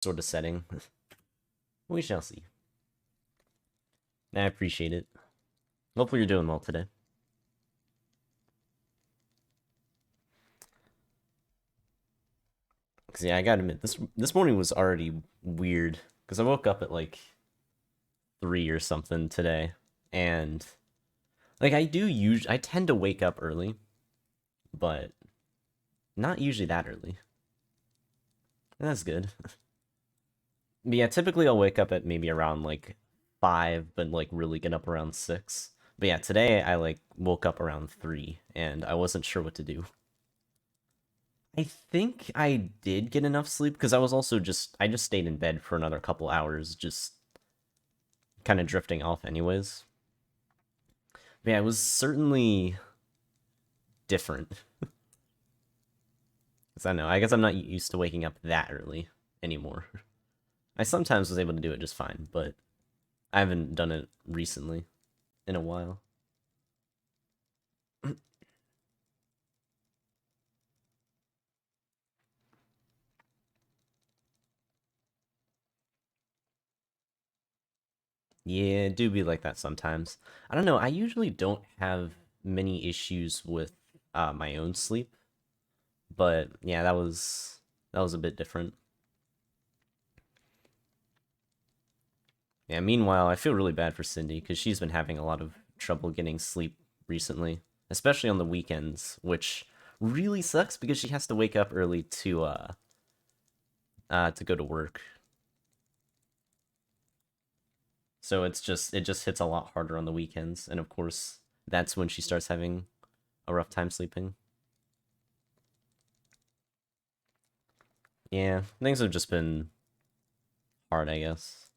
sort of setting. We shall see. I appreciate it. Hopefully you're doing well today. Cause yeah, I gotta admit, this morning was already weird. Cause I woke up at like 3 or something today. And like I tend to wake up early, but not usually that early. That's good. But yeah, typically I'll wake up at maybe around like 5, but like really get up around 6. But yeah, today I like woke up around 3 and I wasn't sure what to do. I think I did get enough sleep because I just stayed in bed for another couple hours, just kind of drifting off anyways. But yeah, it was certainly different. Because I know, I guess I'm not used to waking up that early anymore. I sometimes was able to do it just fine, but I haven't done it recently in a while. Yeah, it do be like that sometimes. I don't know, I usually don't have many issues with my own sleep, but yeah, that was a bit different. Yeah, meanwhile, I feel really bad for Cindy because she's been having a lot of trouble getting sleep recently, especially on the weekends, which really sucks because she has to wake up early to go to work. So it just hits a lot harder on the weekends, and of course, that's when she starts having a rough time sleeping. Yeah, things have just been hard, I guess.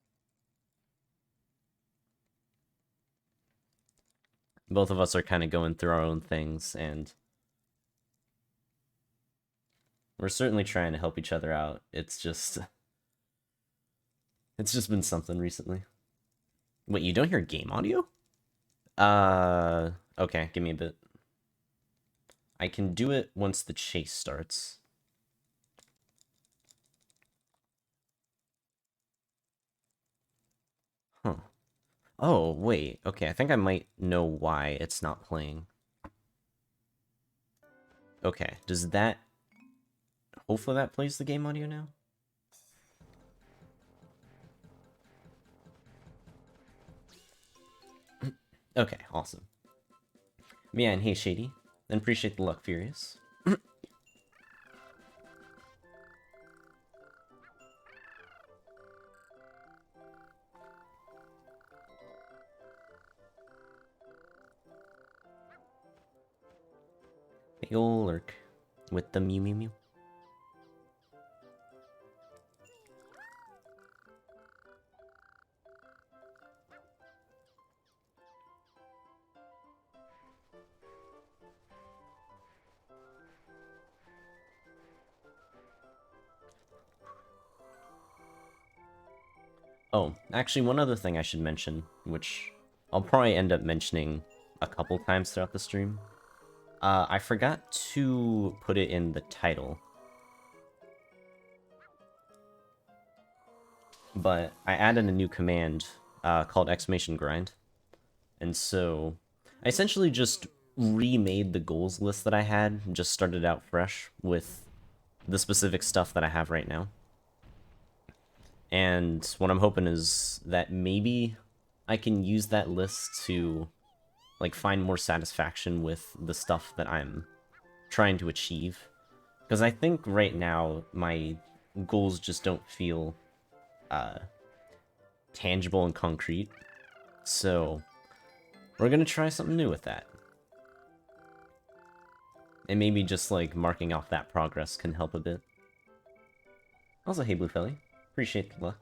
Both of us are kind of going through our own things, and we're certainly trying to help each other out. It's just been something recently. Wait, you don't hear game audio? Okay, give me a bit. I can do it once the chase starts. Huh. Oh, wait. Okay, I think I might know why it's not playing. Okay, does that... Hopefully that plays the game audio now? Okay, awesome. Yeah, and hey, Shady. And appreciate the luck, Furious. Big ol' lurk. With the Mew Mew Mew. Oh, actually, one other thing I should mention, which I'll probably end up mentioning a couple times throughout the stream. I forgot to put it in the title, but I added a new command called exclamation grind. And so I essentially just remade the goals list that I had, just started out fresh with the specific stuff that I have right now. And what I'm hoping is that maybe I can use that list to like find more satisfaction with the stuff that I'm trying to achieve. Because I think right now my goals just don't feel uh, tangible and concrete. So we're gonna try something new with that. And maybe just like marking off that progress can help a bit. Also, hey Bluefelly, appreciate the luck.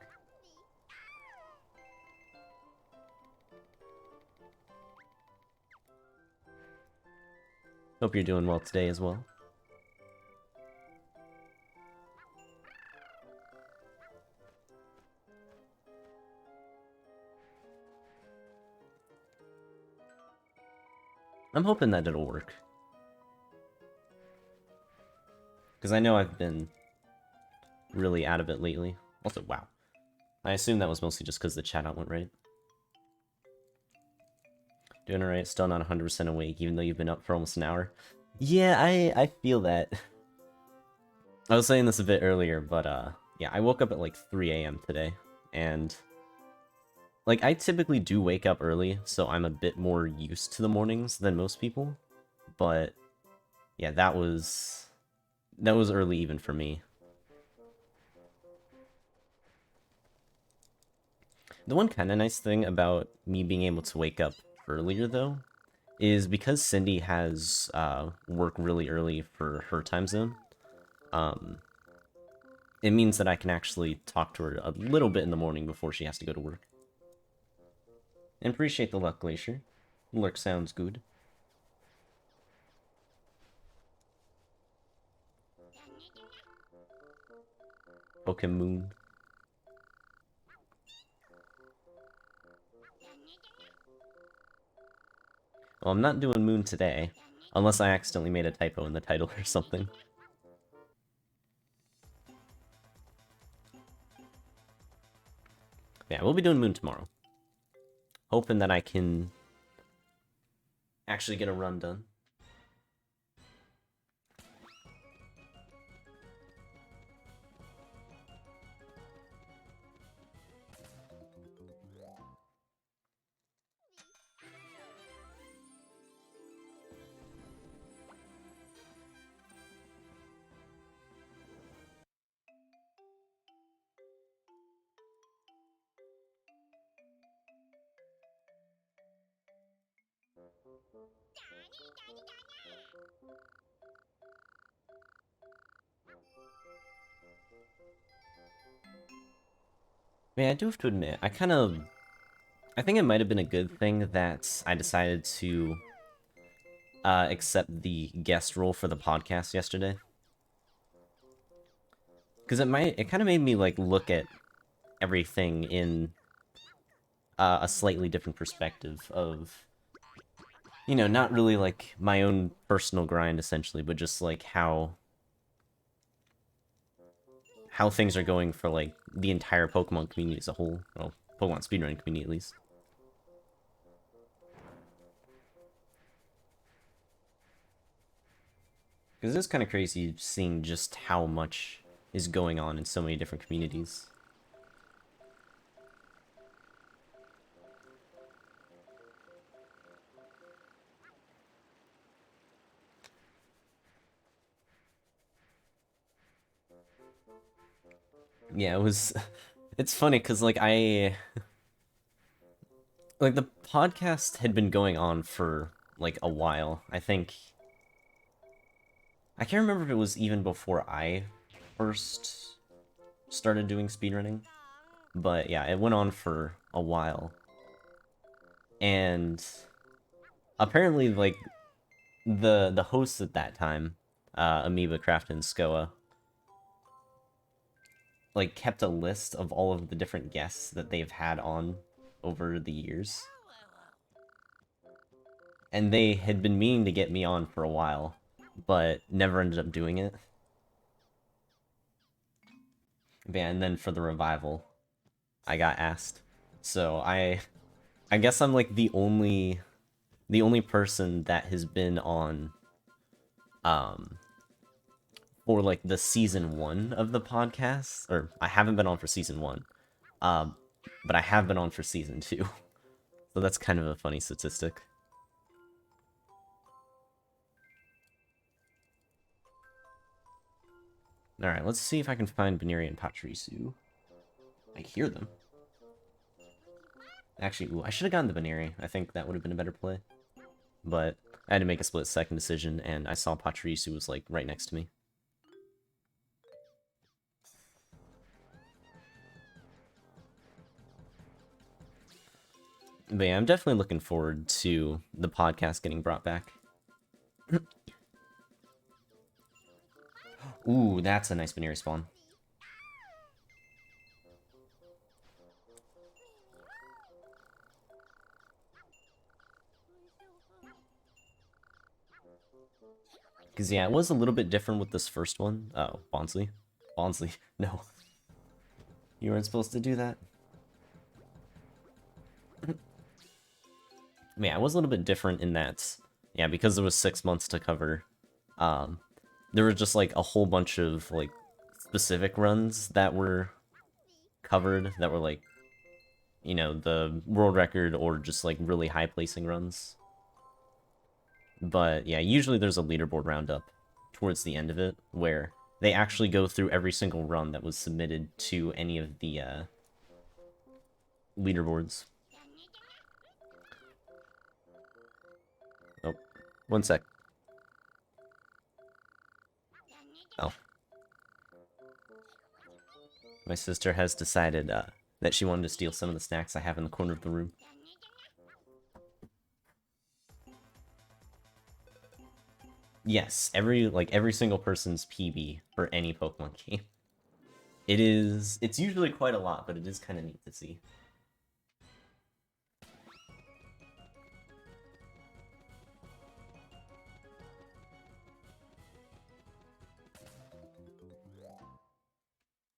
Hope you're doing well today as well. I'm hoping that it'll work. Because I know I've been really out of it lately. Also, wow. I assume that was mostly just because the chat out went right. Doing alright, still not 100% awake, even though you've been up for almost an hour. Yeah, I feel that. I was saying this a bit earlier, but yeah, I woke up at like 3 a.m. today, and like I typically do wake up early, so I'm a bit more used to the mornings than most people. But yeah, that was early even for me. The one kind of nice thing about me being able to wake up earlier, though, is because Cindy has work really early for her time zone. It means that I can actually talk to her a little bit in the morning before she has to go to work. And appreciate the luck, Glacier. Lurk sounds good. Pokemon. Well, I'm not doing Moon today, unless I accidentally made a typo in the title or something. Yeah, we'll be doing Moon tomorrow. Hoping that I can actually get a run done. Man, I do have to admit, I think it might have been a good thing that I decided to accept the guest role for the podcast yesterday. Because it kind of made me, like, look at everything in a slightly different perspective of, you know, not really, like, my own personal grind, essentially, but just, like, how things are going for, like, the entire Pokemon community as a whole. Well, Pokemon speedrunning community, at least. Because it's kind of crazy seeing just how much is going on in so many different communities. Yeah, it was... It's funny, because, like, like, the podcast had been going on for, like, a while. I think... I can't remember if it was even before I first started doing speedrunning. But, yeah, it went on for a while. And... apparently, like, the hosts at that time, Amoeba, Craft, and Skoa, like, kept a list of all of the different guests that they've had on over the years. And they had been meaning to get me on for a while, but never ended up doing it. Yeah, and then for the revival, I got asked. So I guess I'm like the only person that has been on for like the season 1 of the podcast, or I haven't been on for season 1. But I have been on for season 2. So that's kind of a funny statistic. Alright, let's see if I can find Baneri and Pachirisu. I hear them. Actually, ooh, I should have gotten the Baneri. I think that would have been a better play. But I had to make a split-second decision, and I saw Pachirisu was, like, right next to me. But yeah, I'm definitely looking forward to the podcast getting brought back. Ooh, that's a nice Baneri spawn. Because, yeah, it was a little bit different with this first one. Oh, Bonsley. Bonsley, no. You weren't supposed to do that. Yeah, it was a little bit different in that, yeah, because there was 6 months to cover, there was just, like, a whole bunch of, like, specific runs that were covered, that were, like, you know, the world record or just, like, really high placing runs. But, yeah, usually there's a leaderboard roundup towards the end of it, where they actually go through every single run that was submitted to any of the, leaderboards. Oh, one sec. Oh. My sister has decided, that she wanted to steal some of the snacks I have in the corner of the room. Yes, every single person's PB for any Pokemon game. It's usually quite a lot, but it is kind of neat to see.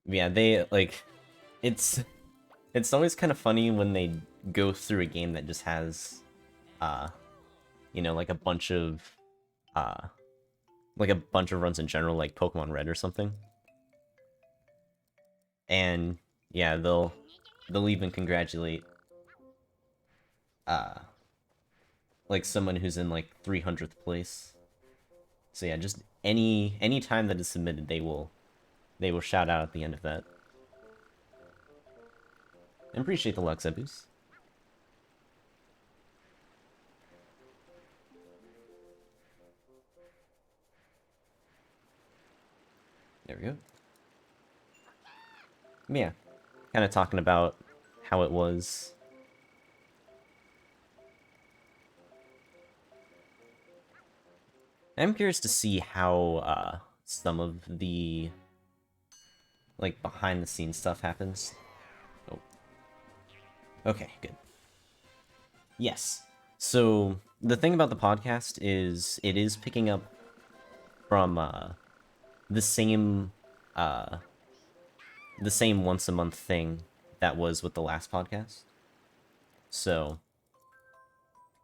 Yeah, they, like, it's always kind of funny when they go through a game that just has, you know, like a bunch of runs in general, like Pokemon Red or something. And yeah, they'll even congratulate uh like someone who's in like 300th place. So yeah, just any time that is submitted, they will shout out at the end of that. I appreciate the Lux Ebus. There we go. Yeah, kind of talking about how it was. I'm curious to see how some of the like behind the scenes stuff happens. Oh. Okay, good. Yes. So the thing about the podcast is it is picking up from the same uh once a month thing that was with the last podcast. So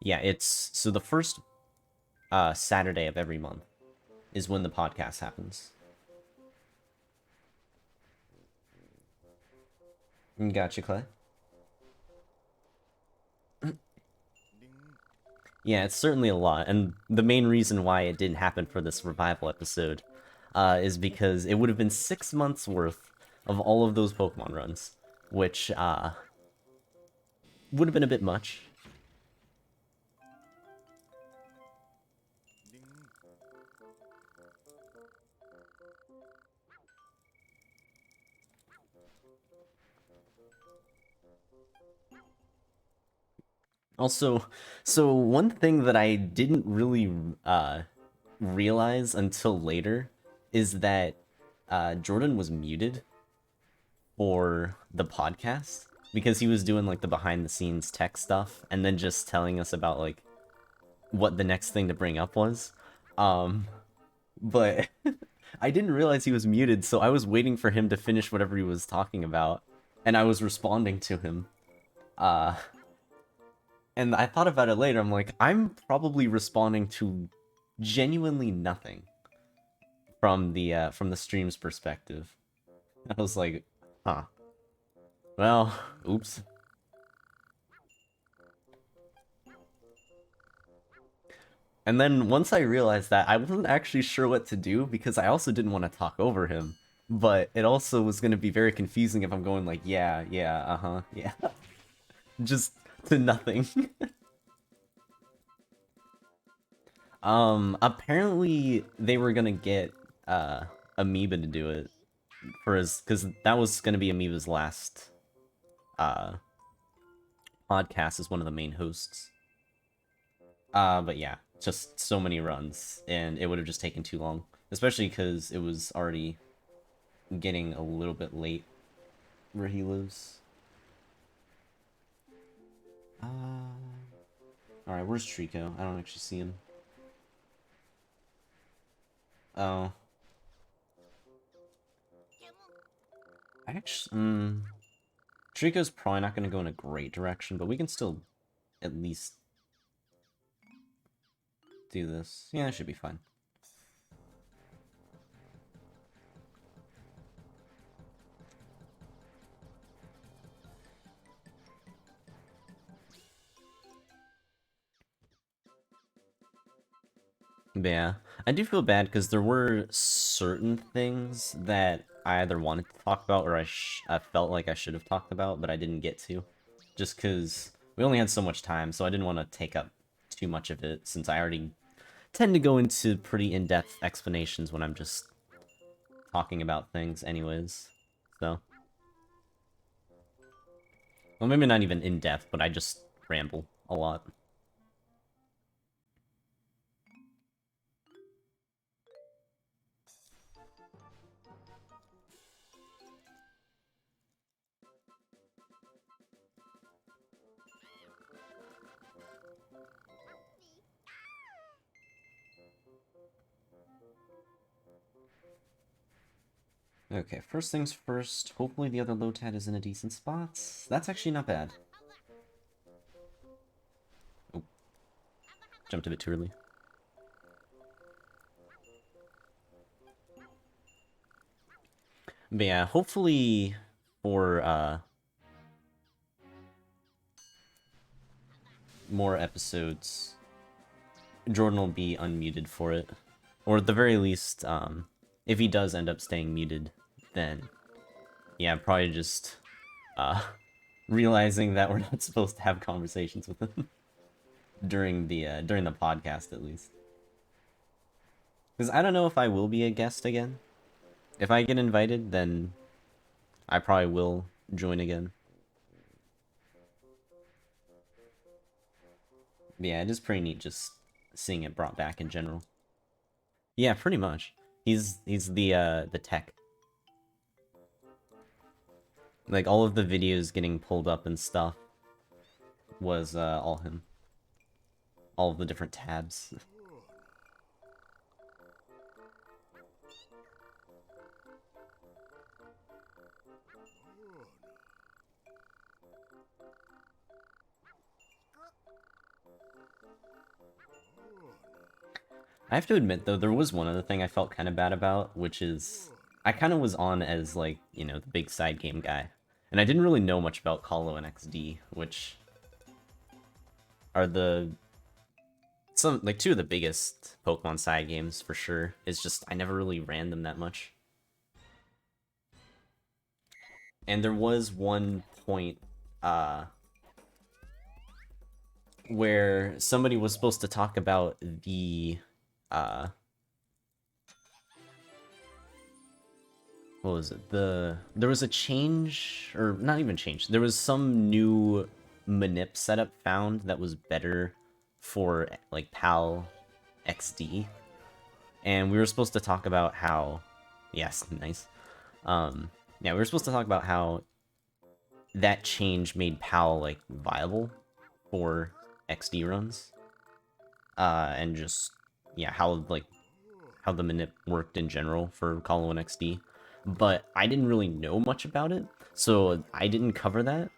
yeah, it's so the first Saturday of every month is when the podcast happens. Gotcha, Clay. Yeah, it's certainly a lot, and the main reason why it didn't happen for this revival episode is because it would have been 6 months worth of all of those Pokemon runs, which would have been a bit much. Also, so one thing that I didn't really realize until later is that Jordan was muted for the podcast because he was doing like the behind the scenes tech stuff and then just telling us about like what the next thing to bring up was. But I didn't realize he was muted, so I was waiting for him to finish whatever he was talking about, and I was responding to him. And I thought about it later, I'm like, I'm probably responding to genuinely nothing from the stream's perspective. I was like, huh. Well, oops. And then once I realized that, I wasn't actually sure what to do because I also didn't want to talk over him. But it also was going to be very confusing if I'm going like, yeah, yeah, uh-huh, yeah. Just to nothing. Apparently they were going to get Amoeba to do it for his, because that was going to be Amoeba's last uh podcast as one of the main hosts. But yeah, just so many runs, and it would have just taken too long, especially because it was already getting a little bit late where he lives. Alright, where's Trico? I don't actually see him. Oh. Actually, Trico's probably not going to go in a great direction, but we can still at least do this. Yeah, it should be fine. But yeah, I do feel bad because there were certain things that I either wanted to talk about or I felt like I should have talked about, but I didn't get to. Just because we only had so much time, so I didn't want to take up too much of it, since I already tend to go into pretty in-depth explanations when I'm just talking about things anyways. So, well, maybe not even in-depth, but I just ramble a lot. Okay, first things first, hopefully the other Lotad is in a decent spot. That's actually not bad. Oh, jumped a bit too early. But yeah, hopefully for more episodes, Jordan will be unmuted for it. Or at the very least, if he does end up staying muted, then yeah, probably just realizing that we're not supposed to have conversations with him during the podcast at least. Because I don't know if I will be a guest again. If I get invited, then I probably will join again. But yeah, it is pretty neat just seeing it brought back in general. Yeah, pretty much. He's the tech. Like all of the videos getting pulled up and stuff was all him. All of the different tabs. I have to admit, though, there was one other thing I felt kind of bad about, which is I kind of was on as, like, you know, the big side game guy. And I didn't really know much about Colo and XD, which are like, two of the biggest Pokemon side games, for sure. It's just, I never really ran them that much. And there was one point, where somebody was supposed to talk about the, what was it? There was a change, or not even change. There was some new manip setup found that was better for like PAL XD, and we were supposed to talk about how, yes, nice. Yeah, we were supposed to talk about how that change made PAL like viable for XD runs, and just yeah, how the manip worked in general for Colo and XD. But I didn't really know much about it, so I didn't cover that.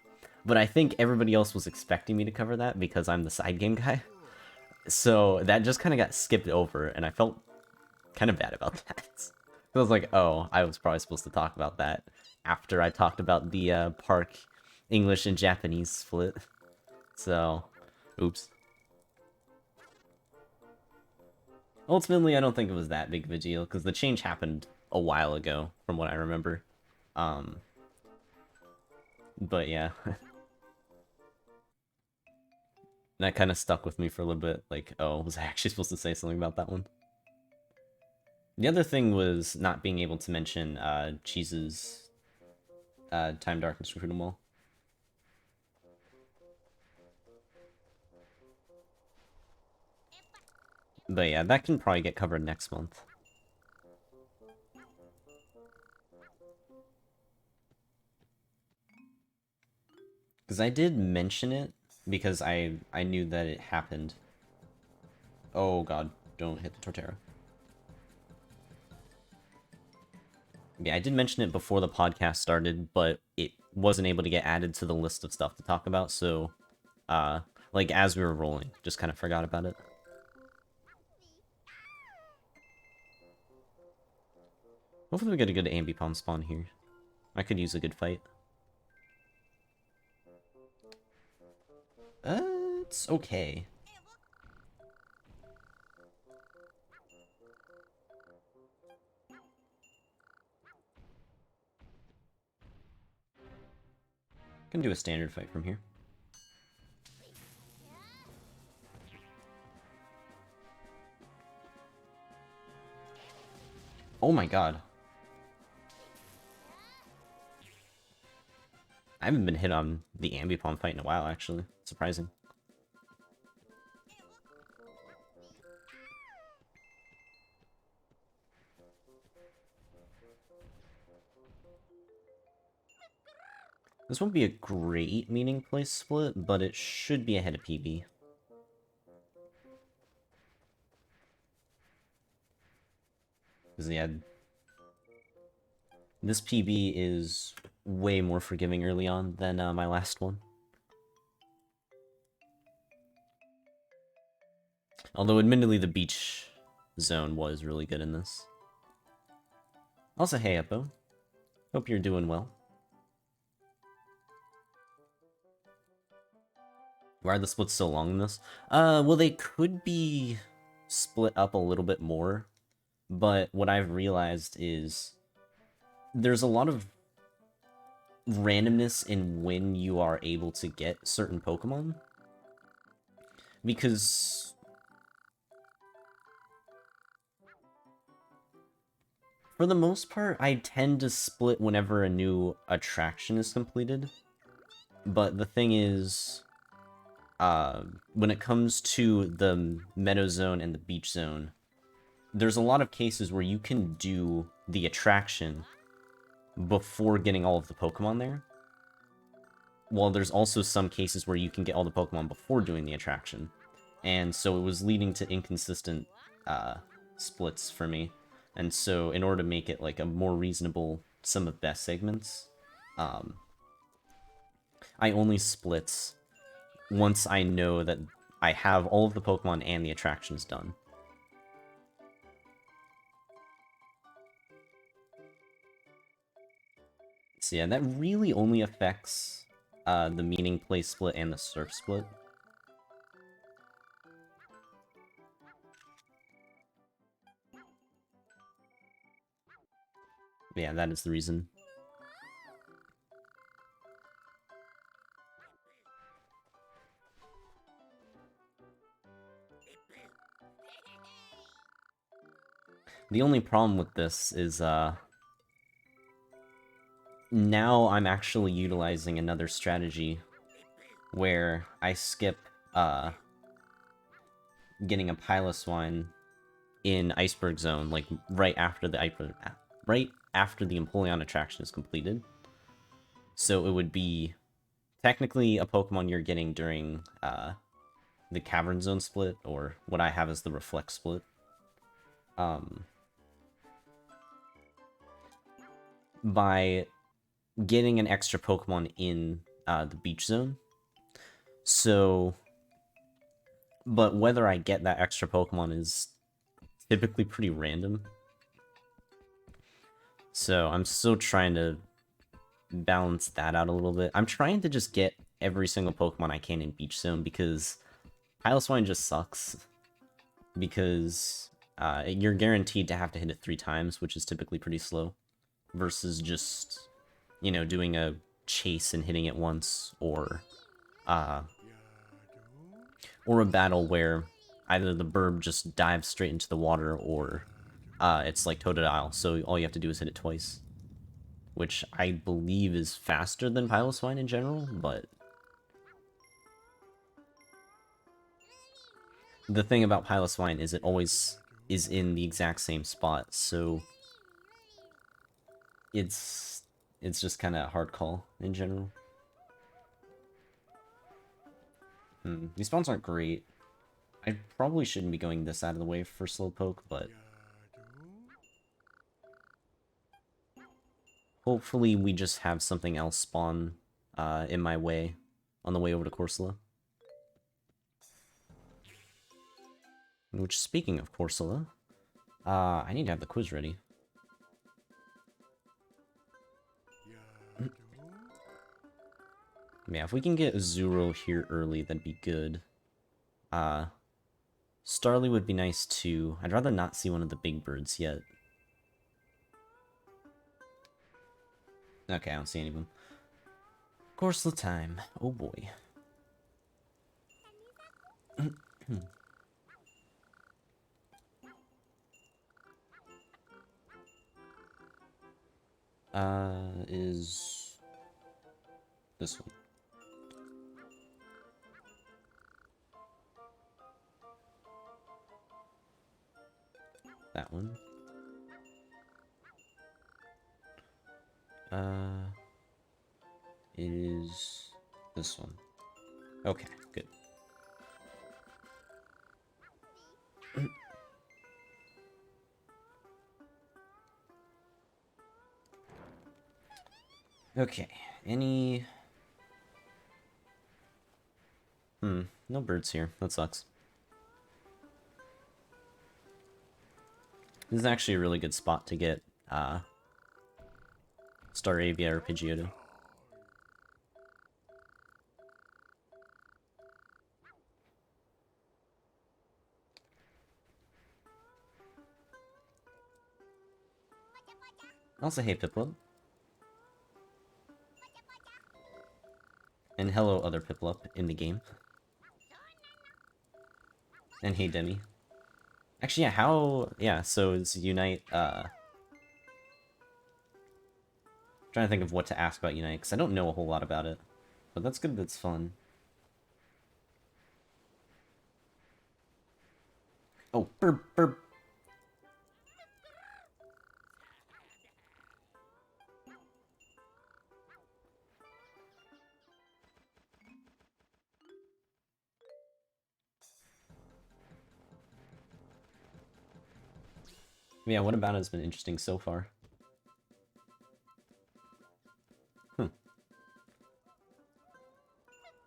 But I think everybody else was expecting me to cover that because I'm the side game guy. So that just kind of got skipped over, and I felt kind of bad about that. I was like, oh, I was probably supposed to talk about that after I talked about the park English and Japanese split. So, oops. Ultimately, I don't think it was that big of a deal, because the change happened a while ago, from what I remember. But yeah. That kind of stuck with me for a little bit, like, oh, was I actually supposed to say something about that one? The other thing was not being able to mention Cheese's Time Darkness Recruit 'em All. But yeah, that can probably get covered next month. Because I did mention it, because I knew that it happened. Oh god, don't hit the Torterra. Yeah, I did mention it before the podcast started, but it wasn't able to get added to the list of stuff to talk about, so, uh, like, as we were rolling, just kind of forgot about it. Hopefully we get a good ambipom spawn here. I could use a good fight. It's okay. Can do a standard fight from here. Oh my god. I haven't been hit on the ambipom fight in a while, actually. Surprising. This won't be a great meaning place split, but it should be ahead of PB. Because, yeah, this PB is way more forgiving early on than my last one. Although, admittedly, the beach zone was really good in this. Also, hey, Eppo. Hope you're doing well. Why are the splits so long in this? Well, they could be split up a little bit more, but what I've realized is there's a lot of randomness in when you are able to get certain Pokemon. Because for the most part, I tend to split whenever a new attraction is completed. But the thing is, when it comes to the Meadow Zone and the Beach Zone, there's a lot of cases where you can do the attraction before getting all of the Pokemon there. While there's also some cases where you can get all the Pokemon before doing the attraction. And so it was leading to inconsistent splits for me. And so in order to make it like a more reasonable sum of best segments, I only split once I know that I have all of the Pokemon and the attractions done. So yeah, that really only affects the meaning place split and the surf split. Yeah, that is the reason. The only problem with this is, now I'm actually utilizing another strategy where I skip, getting a Piloswine in Iceberg Zone, like, right after the Empoleon attraction is completed. So it would be technically a Pokemon you're getting during, the Cavern Zone split, or what I have as the Reflect split. By getting an extra Pokemon in the Beach Zone. So, but whether I get that extra Pokemon is typically pretty random. So I'm still trying to balance that out a little bit. I'm trying to just get every single Pokemon I can in Beach Zone because Piloswine just sucks. Because you're guaranteed to have to hit it 3 times, which is typically pretty slow. Versus just, you know, doing a chase and hitting it once, or a battle where either the burb just dives straight into the water, or it's like Totodile, so all you have to do is hit it twice. Which I believe is faster than Piloswine in general, but the thing about Piloswine is it always is in the exact same spot, so it's just kind of a hard call in general. These spawns aren't great. I probably shouldn't be going this out of the way for Slowpoke, but Hopefully we just have something else spawn in my way on the way over to Corsola. Which, speaking of Corsola, I need to have the quiz ready. Yeah, if we can get Zuro here early, that'd be good. Starly would be nice too. I'd rather not see one of the big birds yet. Okay, I don't see any of them. Corsola time. Oh boy. Is this one. That one. Is this one. Okay, good. Okay, any... no birds here. That sucks. This is actually a really good spot to get, Staravia or Pidgeotto. Also, hey Piplup. And hello, other Piplup in the game. And hey, Demi. Actually, yeah, how... Yeah, so is Unite, trying to think of what to ask about Unite, because I don't know a whole lot about it. But that's good, that's fun. Oh, burp, burp. Yeah, what about it has been interesting so far?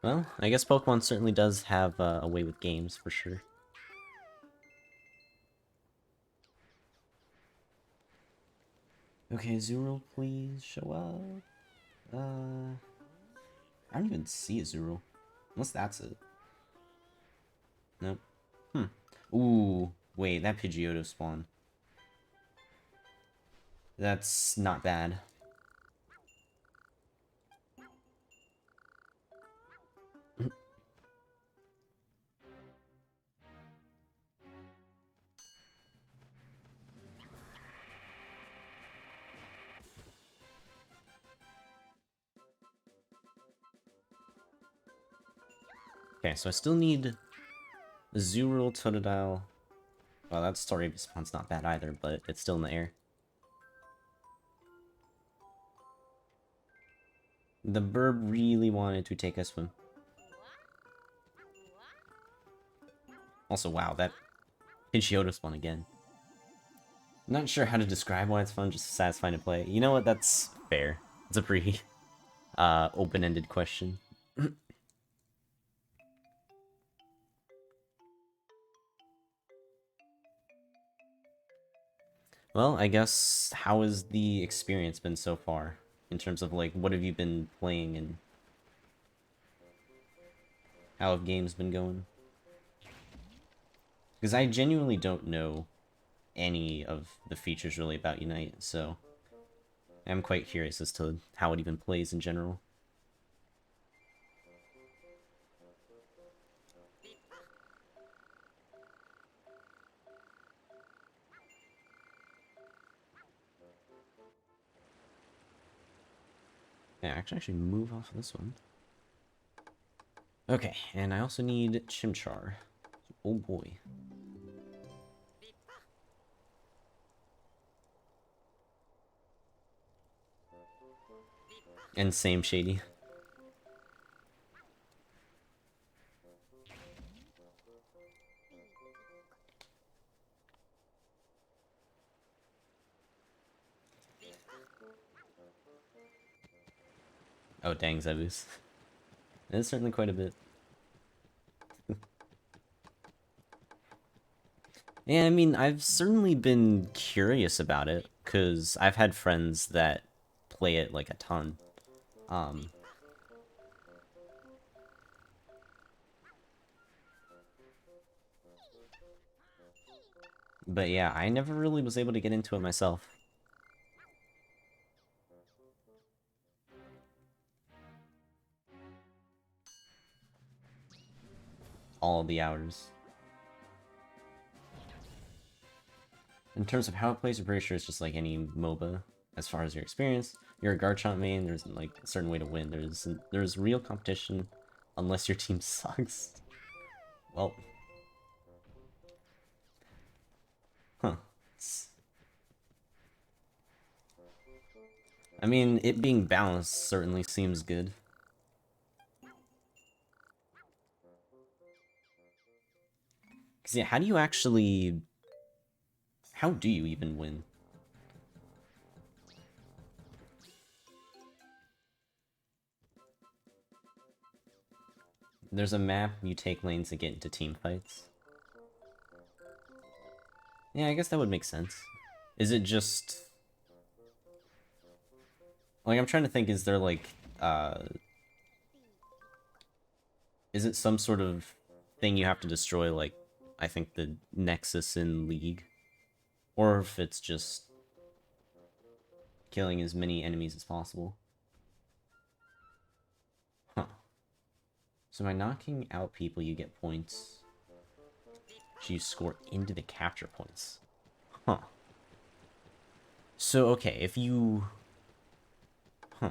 Well, I guess Pokemon certainly does have a way with games, for sure. Okay, Zero, please show up. I don't even see a Zero. Unless that's it. Nope. Ooh, wait, that Pidgeotto spawn. That's not bad. Okay, so I still need Zero, Totodile. Well, that story spawn's not bad either, but it's still in the air. The bird really wanted to take a swim. Also, wow, that Pidgeotto spawn again. I'm not sure how to describe why it's fun, just satisfying to play. You know what, that's fair. It's a pretty, open-ended question. Well, I guess, how has the experience been so far? In terms of, like, what have you been playing and how have games been going? Because I genuinely don't know any of the features really about Unite, so I'm quite curious as to how it even plays in general. Yeah, I can actually move off of this one. Okay, and I also need Chimchar. Oh boy. And same Shady. Oh, dang, Zebus. It is certainly quite a bit. Yeah, I mean, I've certainly been curious about it, because I've had friends that play it, like, a ton. Um, but yeah, I never really was able to get into it myself. All the hours. In terms of how it plays, I'm pretty sure it's just like any MOBA. As far as your experience, you're a Garchomp main, there's like a certain way to win. There's real competition, unless your team sucks. Well, huh. I mean, it being balanced certainly seems good. Cause yeah, how do you actually... How do you even win? There's a map, you take lanes to get into team fights. Yeah, I guess that would make sense. Is it just... Like, I'm trying to think, is there like, is it some sort of thing you have to destroy, like, I think the Nexus in League? Or if it's just killing as many enemies as possible. Huh. So by knocking out people, you get points. So you score into the capture points. Huh. So, okay, if you... Huh.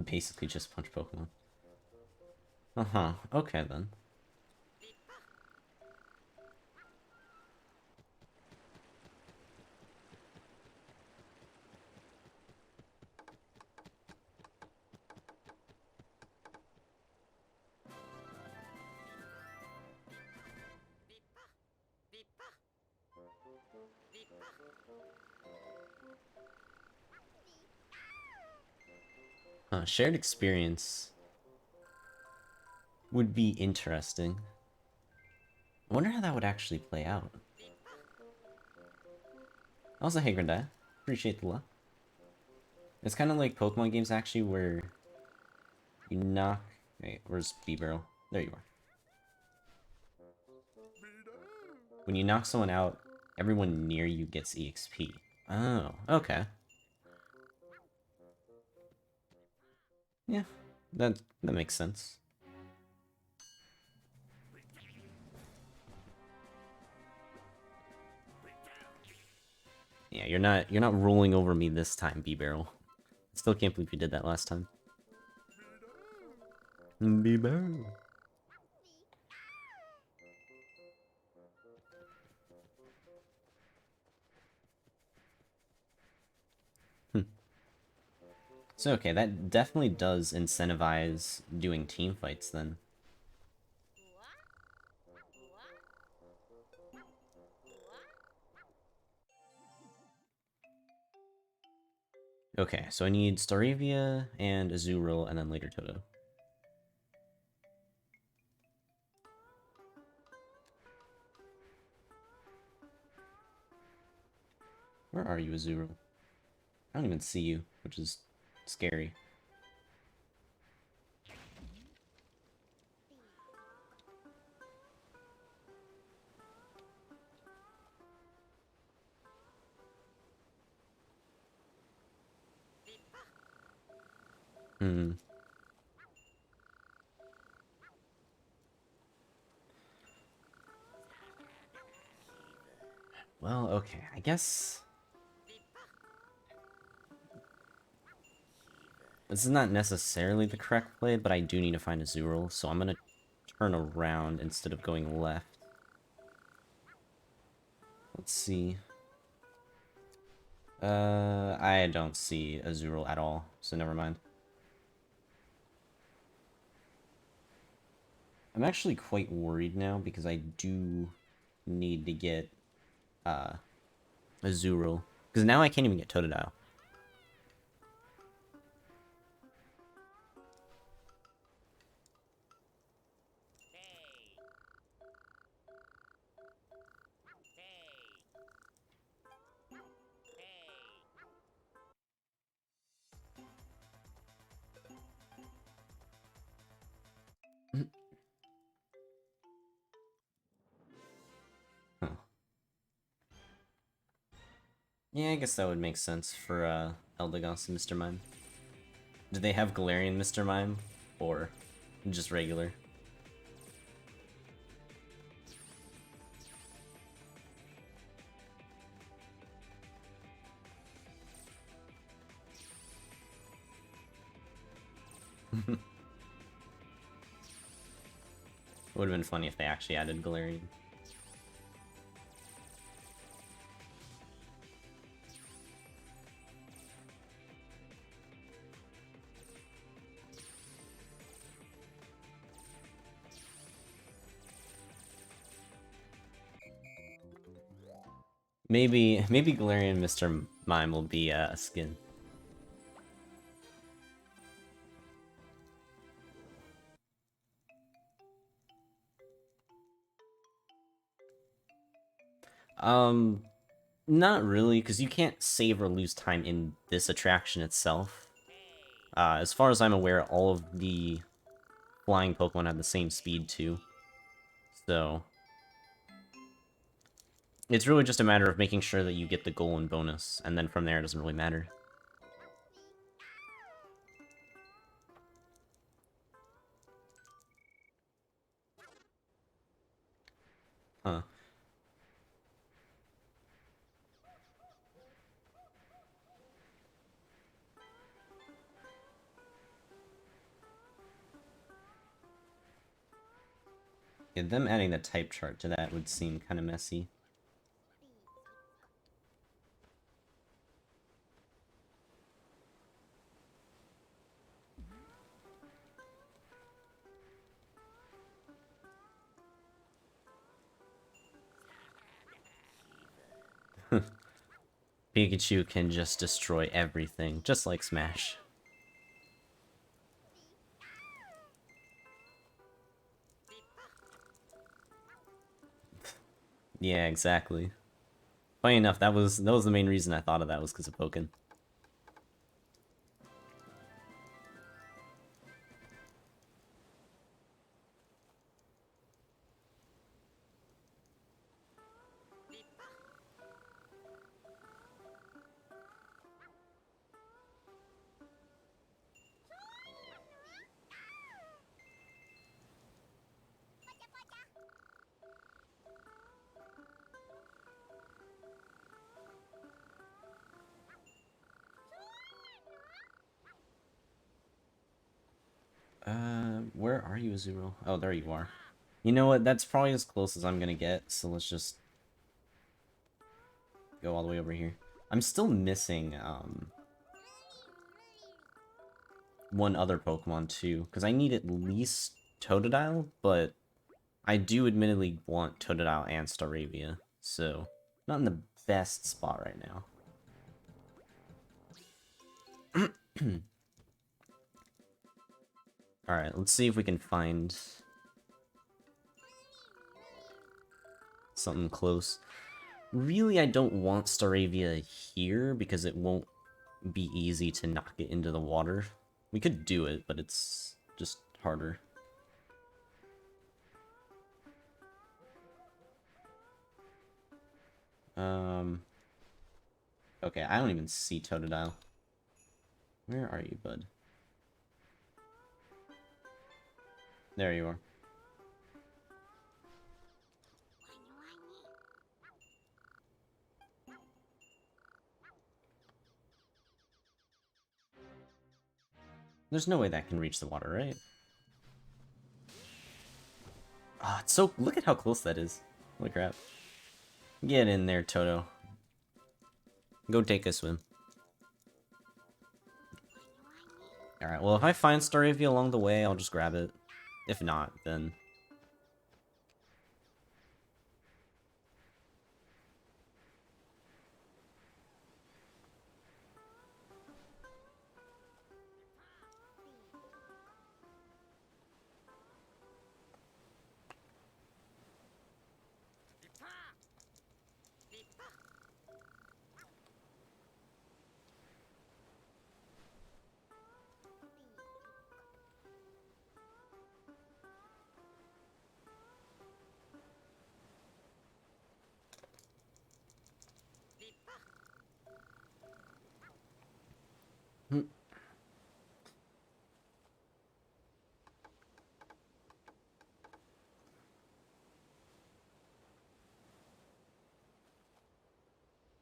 Basically just punch Pokemon. Uh-huh. Okay, then. Shared experience would be interesting. I wonder how that would actually play out. Also, hey, Grandad. Appreciate the love. It's kind of like Pokemon games, actually, where you knock... Wait, where's B-Barrel? There you are. When you knock someone out, everyone near you gets EXP. Oh, okay. Yeah, that makes sense. Yeah, you're not rolling over me this time, B-Barrel. I still can't believe you did that last time. B-Barrel. So, okay, that definitely does incentivize doing team fights, then. Okay, so I need Staravia and Azurill, and then later Toto. Where are you, Azurill? I don't even see you, which is scary. Hmm. Well, okay, I guess... This is not necessarily the correct play, but I do need to find a Zooral, so I'm gonna turn around instead of going left. Let's see. I don't see a Zooral at all, so never mind. I'm actually quite worried now because I do need to get a Zooral. Because now I can't even get Totodile. Huh. Yeah, I guess that would make sense for Eldegoss and Mr. Mime. Do they have Galarian Mr. Mime? Or just regular? It would have been funny if they actually added Galarian. Maybe Galarian Mr. Mime will be a skin. Not really, because you can't save or lose time in this attraction itself. As far as I'm aware, all of the flying Pokemon have the same speed too. So it's really just a matter of making sure that you get the goal and bonus, and then from there it doesn't really matter. Huh. Yeah, them adding the type chart to that would seem kind of messy. Pikachu can just destroy everything, just like Smash. Yeah, exactly. Funny enough, that was the main reason I thought of that was because of Pokken. Where are you, Azuro? Oh, there you are. You know what? That's probably as close as I'm gonna get, so let's just go all the way over here. I'm still missing, one other Pokemon, too, because I need at least Totodile, but I do admittedly want Totodile and Staravia, so not in the best spot right now. Alright, let's see if we can find something close. Really, I don't want Staravia here because it won't be easy to knock it into the water. We could do it, but it's just harder. Okay, I don't even see Totodile. Where are you, bud? There you are. There's no way that can reach the water, right? Ah, it's so... Look at how close that is. Holy crap. Get in there, Toto. Go take a swim. Alright, well, if I find Staravia along the way, I'll just grab it. If not, then...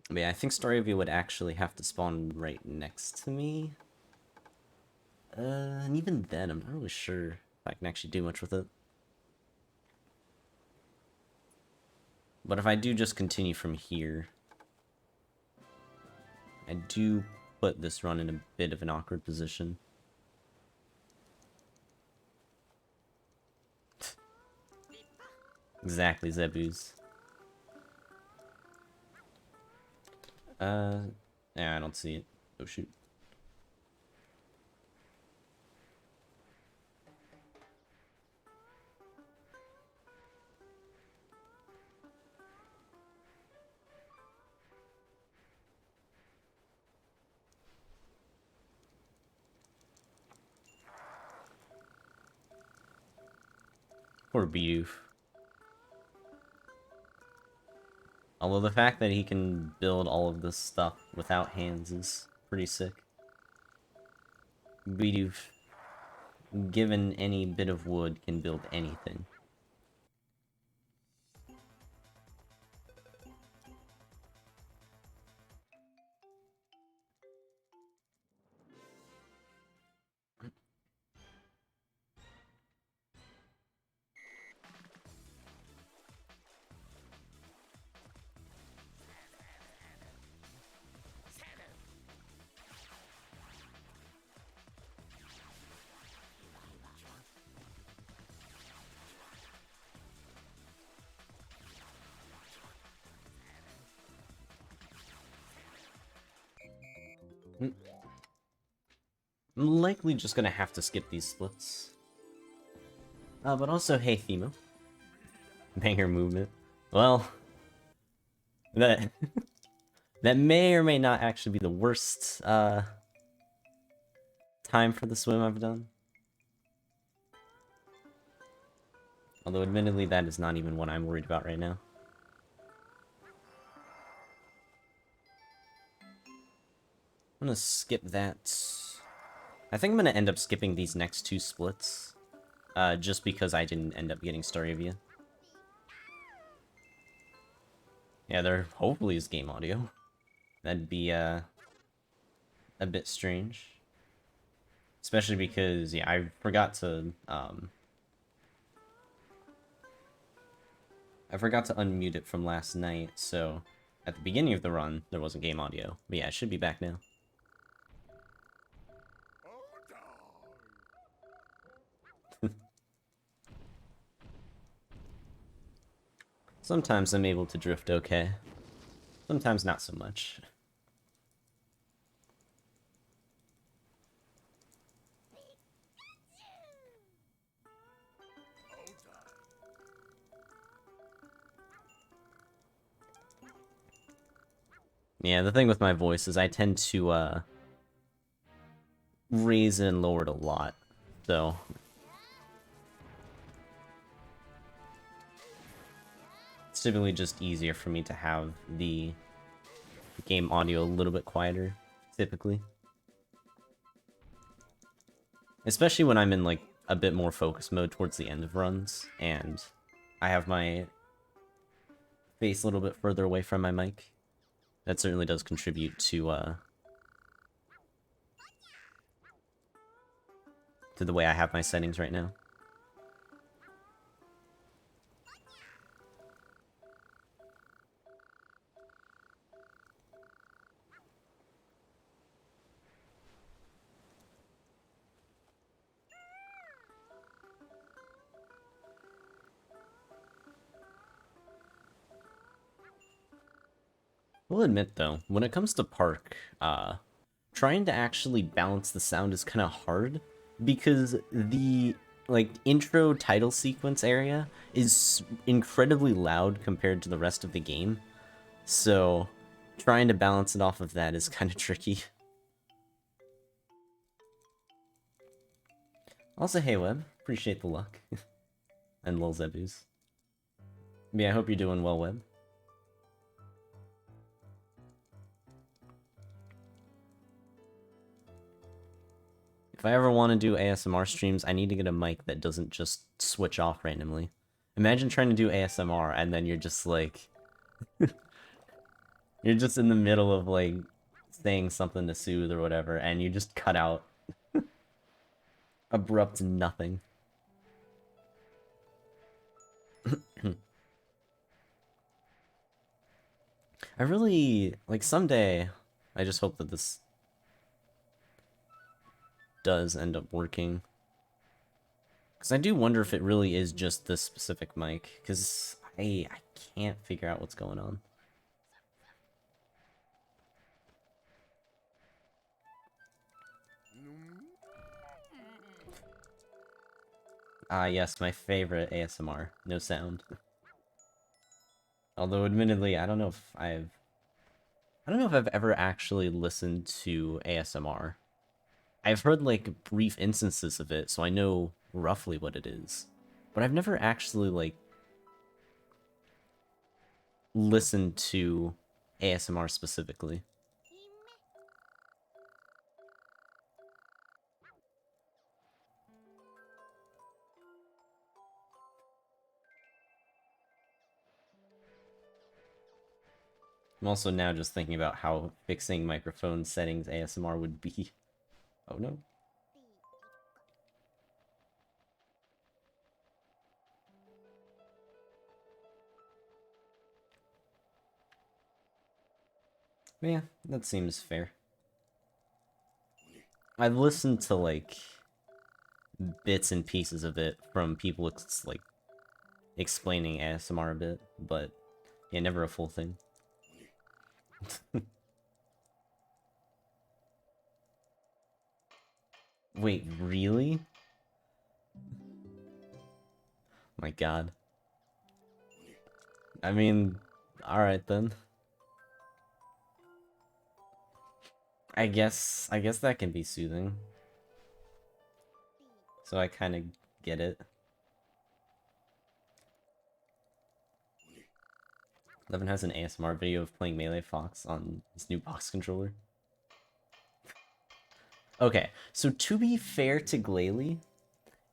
But yeah, I think Staravia would actually have to spawn right next to me. And even then, I'm not really sure if I can actually do much with it. But if I do just continue from here, I do put this run in a bit of an awkward position. Exactly, Zebus. Yeah, I don't see it. Oh, shoot. Poor Bidoof. Although the fact that he can build all of this stuff without hands is pretty sick. Bidoof, given any bit of wood, can build anything. I'm likely just gonna have to skip these splits. But also, hey, Themo. Banger movement. Well, that that may or may not actually be the worst time for the swim I've done. Although, admittedly, that is not even what I'm worried about right now. I'm gonna skip that. I think I'm gonna end up skipping these next two splits. Just because I didn't end up getting Staravia. Yeah, there hopefully is game audio. That'd be, a bit strange. Especially because, yeah, I forgot to unmute it from last night, so at the beginning of the run, there wasn't game audio. But yeah, it should be back now. Sometimes I'm able to drift okay. Sometimes not so much. Yeah, the thing with my voice is I tend to, raise it and lower it a lot, so... It's typically just easier for me to have the game audio a little bit quieter, typically. Especially when I'm in, like, a bit more focus mode towards the end of runs, and I have my face a little bit further away from my mic. That certainly does contribute to, to the way I have my settings right now. We'll admit though, when it comes to Park, trying to actually balance the sound is kind of hard because the like intro title sequence area is incredibly loud compared to the rest of the game. So trying to balance it off of that is kind of tricky. Also, hey Web, appreciate the luck. And Lil Zebus. Yeah, I hope you're doing well, Web. If I ever want to do ASMR streams, I need to get a mic that doesn't just switch off randomly. Imagine trying to do ASMR and then you're just like... you're just in the middle of like saying something to soothe or whatever and you just cut out. Abrupt nothing. I really... like someday, I just hope that this does end up working. Because I do wonder if it really is just this specific mic, because I can't figure out what's going on. Ah, yes, my favorite ASMR. No sound. Although, admittedly, I don't know if I've ever actually listened to ASMR. I've heard, like, brief instances of it, so I know roughly what it is. But I've never actually, like, listened to ASMR specifically. I'm also now just thinking about how fixing microphone settings ASMR would be. Oh no. Yeah, that seems fair. I've listened to, like, bits and pieces of it from people, like, explaining ASMR a bit, but yeah, never a full thing. Wait, really? My god. I mean, alright then. I guess that can be soothing. So I kind of get it. Levin has an ASMR video of playing Melee Fox on his new box controller. Okay, so to be fair to Glalie,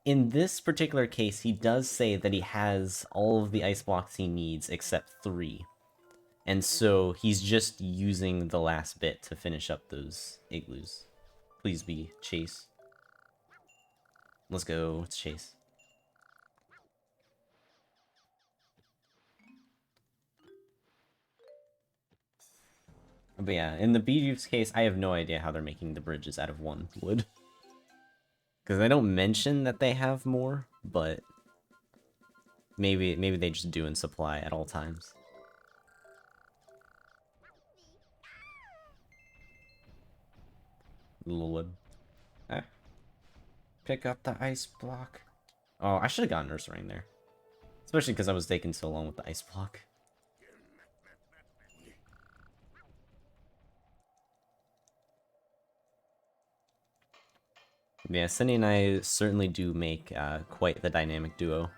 in this particular case, he does say that he has all of the ice blocks he needs except 3. And so he's just using the last bit to finish up those igloos. Please be Chase. Let's go, it's Chase. But yeah, in the Beedrift's case, I have no idea how they're making the bridges out of 1 wood. Because they don't mention that they have more, but maybe they just do in supply at all times. Little wood. Ah. Pick up the ice block. Oh, I should have gotten Nurse Ring there. Especially because I was taking so long with the ice block. Yeah, Cindy and I certainly do make quite the dynamic duo.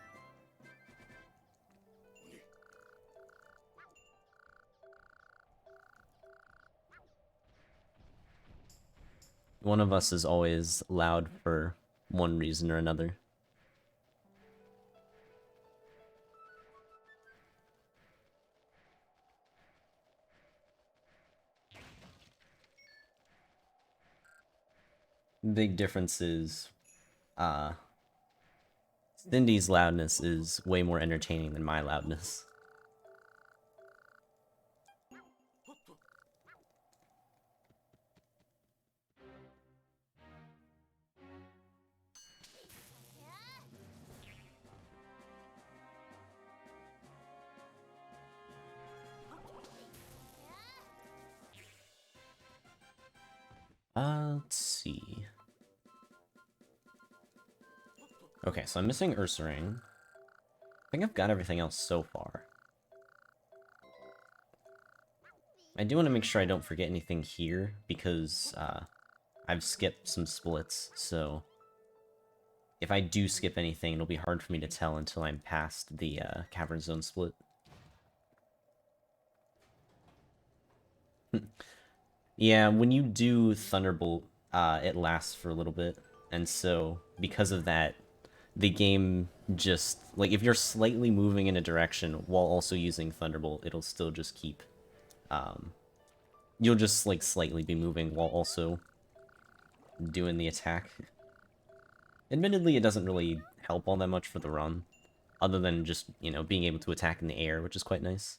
One of us is always loud for one reason or another. Big difference is uh, Cindy's loudness is way more entertaining than my loudness. Let's see. Okay, so I'm missing Ursaring. I think I've got everything else so far. I do want to make sure I don't forget anything here, because I've skipped some splits, so if I do skip anything, it'll be hard for me to tell until I'm past the Cavern Zone split. Yeah, when you do Thunderbolt, it lasts for a little bit, and so because of that, the game just, like, if you're slightly moving in a direction while also using Thunderbolt, it'll still just keep, you'll just, like, slightly be moving while also doing the attack. Admittedly, it doesn't really help all that much for the run, other than just, you know, being able to attack in the air, which is quite nice.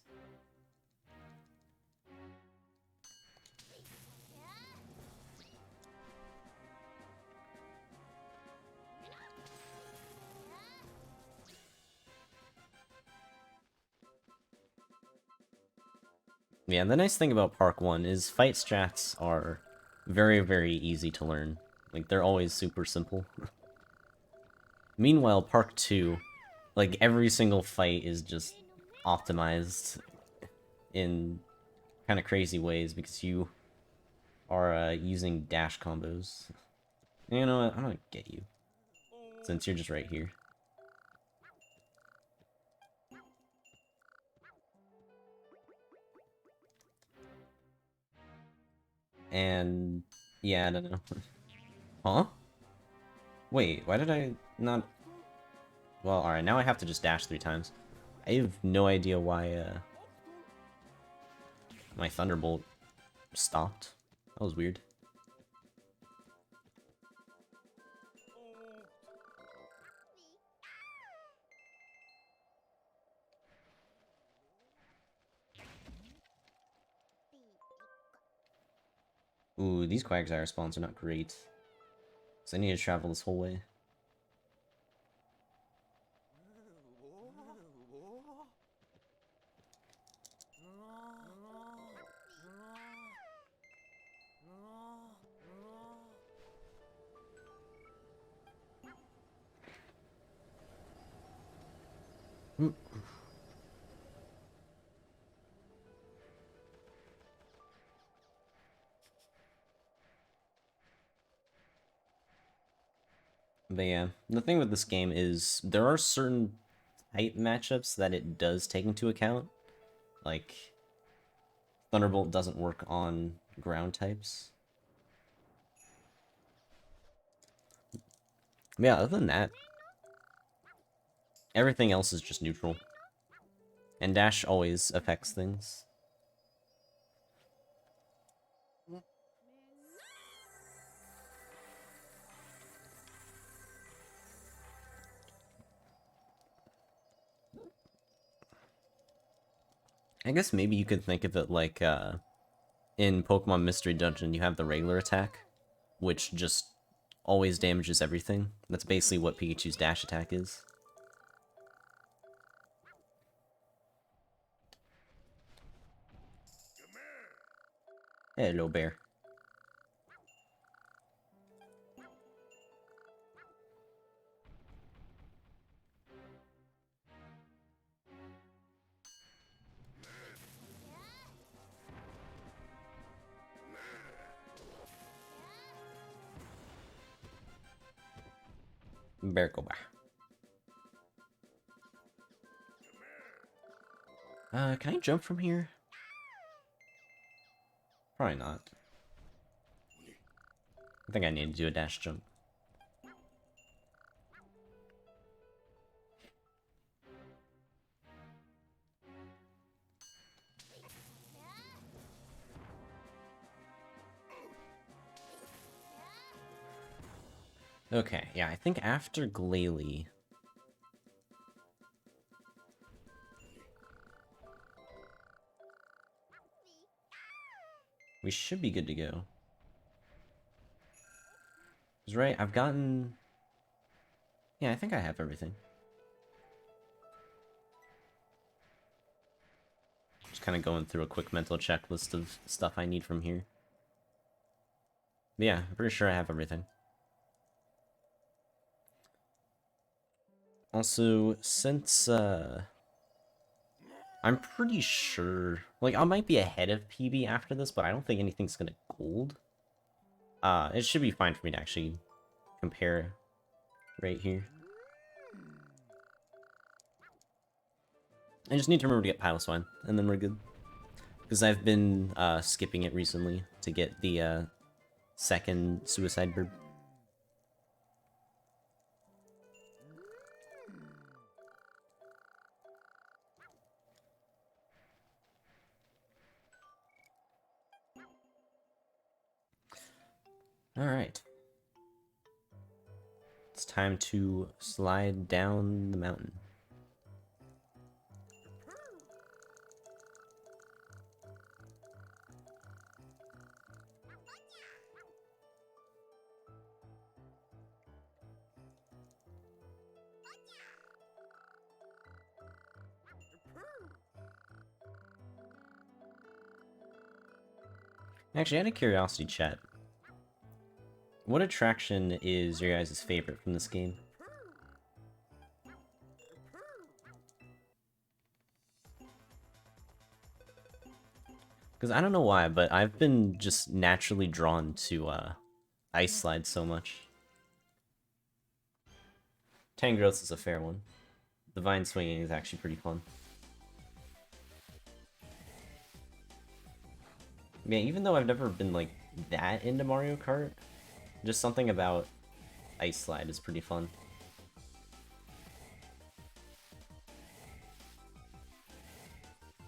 Yeah, the nice thing about Park 1 is fight strats are very, very easy to learn. Like, they're always super simple. Meanwhile, Park 2, like, every single fight is just optimized in kind of crazy ways because you are using dash combos. You know what? I'm gonna get you, since you're just right here. And yeah, I don't know. Huh? Wait, why did I not... Well, alright, now I have to just dash 3 times. I have no idea why, my Thunderbolt stopped. That was weird. Ooh, these Quagsire spawns are not great. So I need to travel this whole way. But yeah, the thing with this game is there are certain type matchups that it does take into account. Like, Thunderbolt doesn't work on ground types. But yeah, other than that, everything else is just neutral. And dash always affects things. I guess maybe you could think of it like, in Pokemon Mystery Dungeon, you have the regular attack, which just always damages everything. That's basically what Pikachu's dash attack is. Hello, bear. Bear, go back. Can I jump from here? Probably not. I think I need to do a dash jump. Okay, yeah, I think after Glalie... we should be good to go. 'Cause, right, I've gotten... yeah, I think I have everything. Just kind of going through a quick mental checklist of stuff I need from here. But yeah, I'm pretty sure I have everything. Also, since, I'm pretty sure... like, I might be ahead of PB after this, but I don't think anything's gonna gold. It should be fine for me to actually compare right here. I just need to remember to get Pile Swine, and then we're good. Because I've been skipping it recently to get the second Suicide Bird. Alright. It's time to slide down the mountain. Actually, out of curiosity, chat, what attraction is your guys' favorite from this game? Because I don't know why, but I've been just naturally drawn to ice slides so much. Tangrowth is a fair one. The vine swinging is actually pretty fun. Yeah, even though I've never been like that into Mario Kart, just something about ice slide is pretty fun.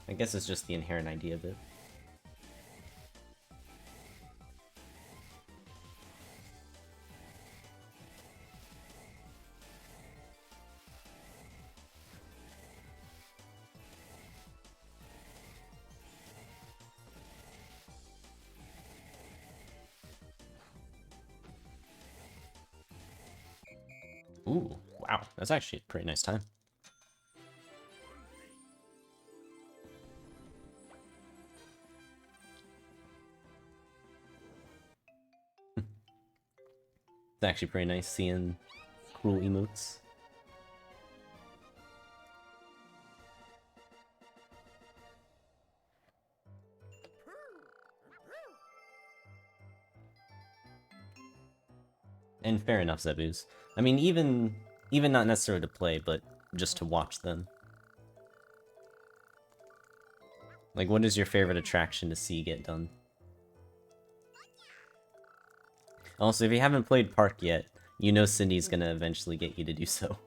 I guess it's just the inherent idea of it. Ooh, wow, that's actually a pretty nice time. It's actually pretty nice seeing cruel emotes. And fair enough, Zebus. I mean, even not necessarily to play, but just to watch them. Like, what is your favorite attraction to see get done? Also, if you haven't played Park yet, you know Cindy's gonna eventually get you to do so.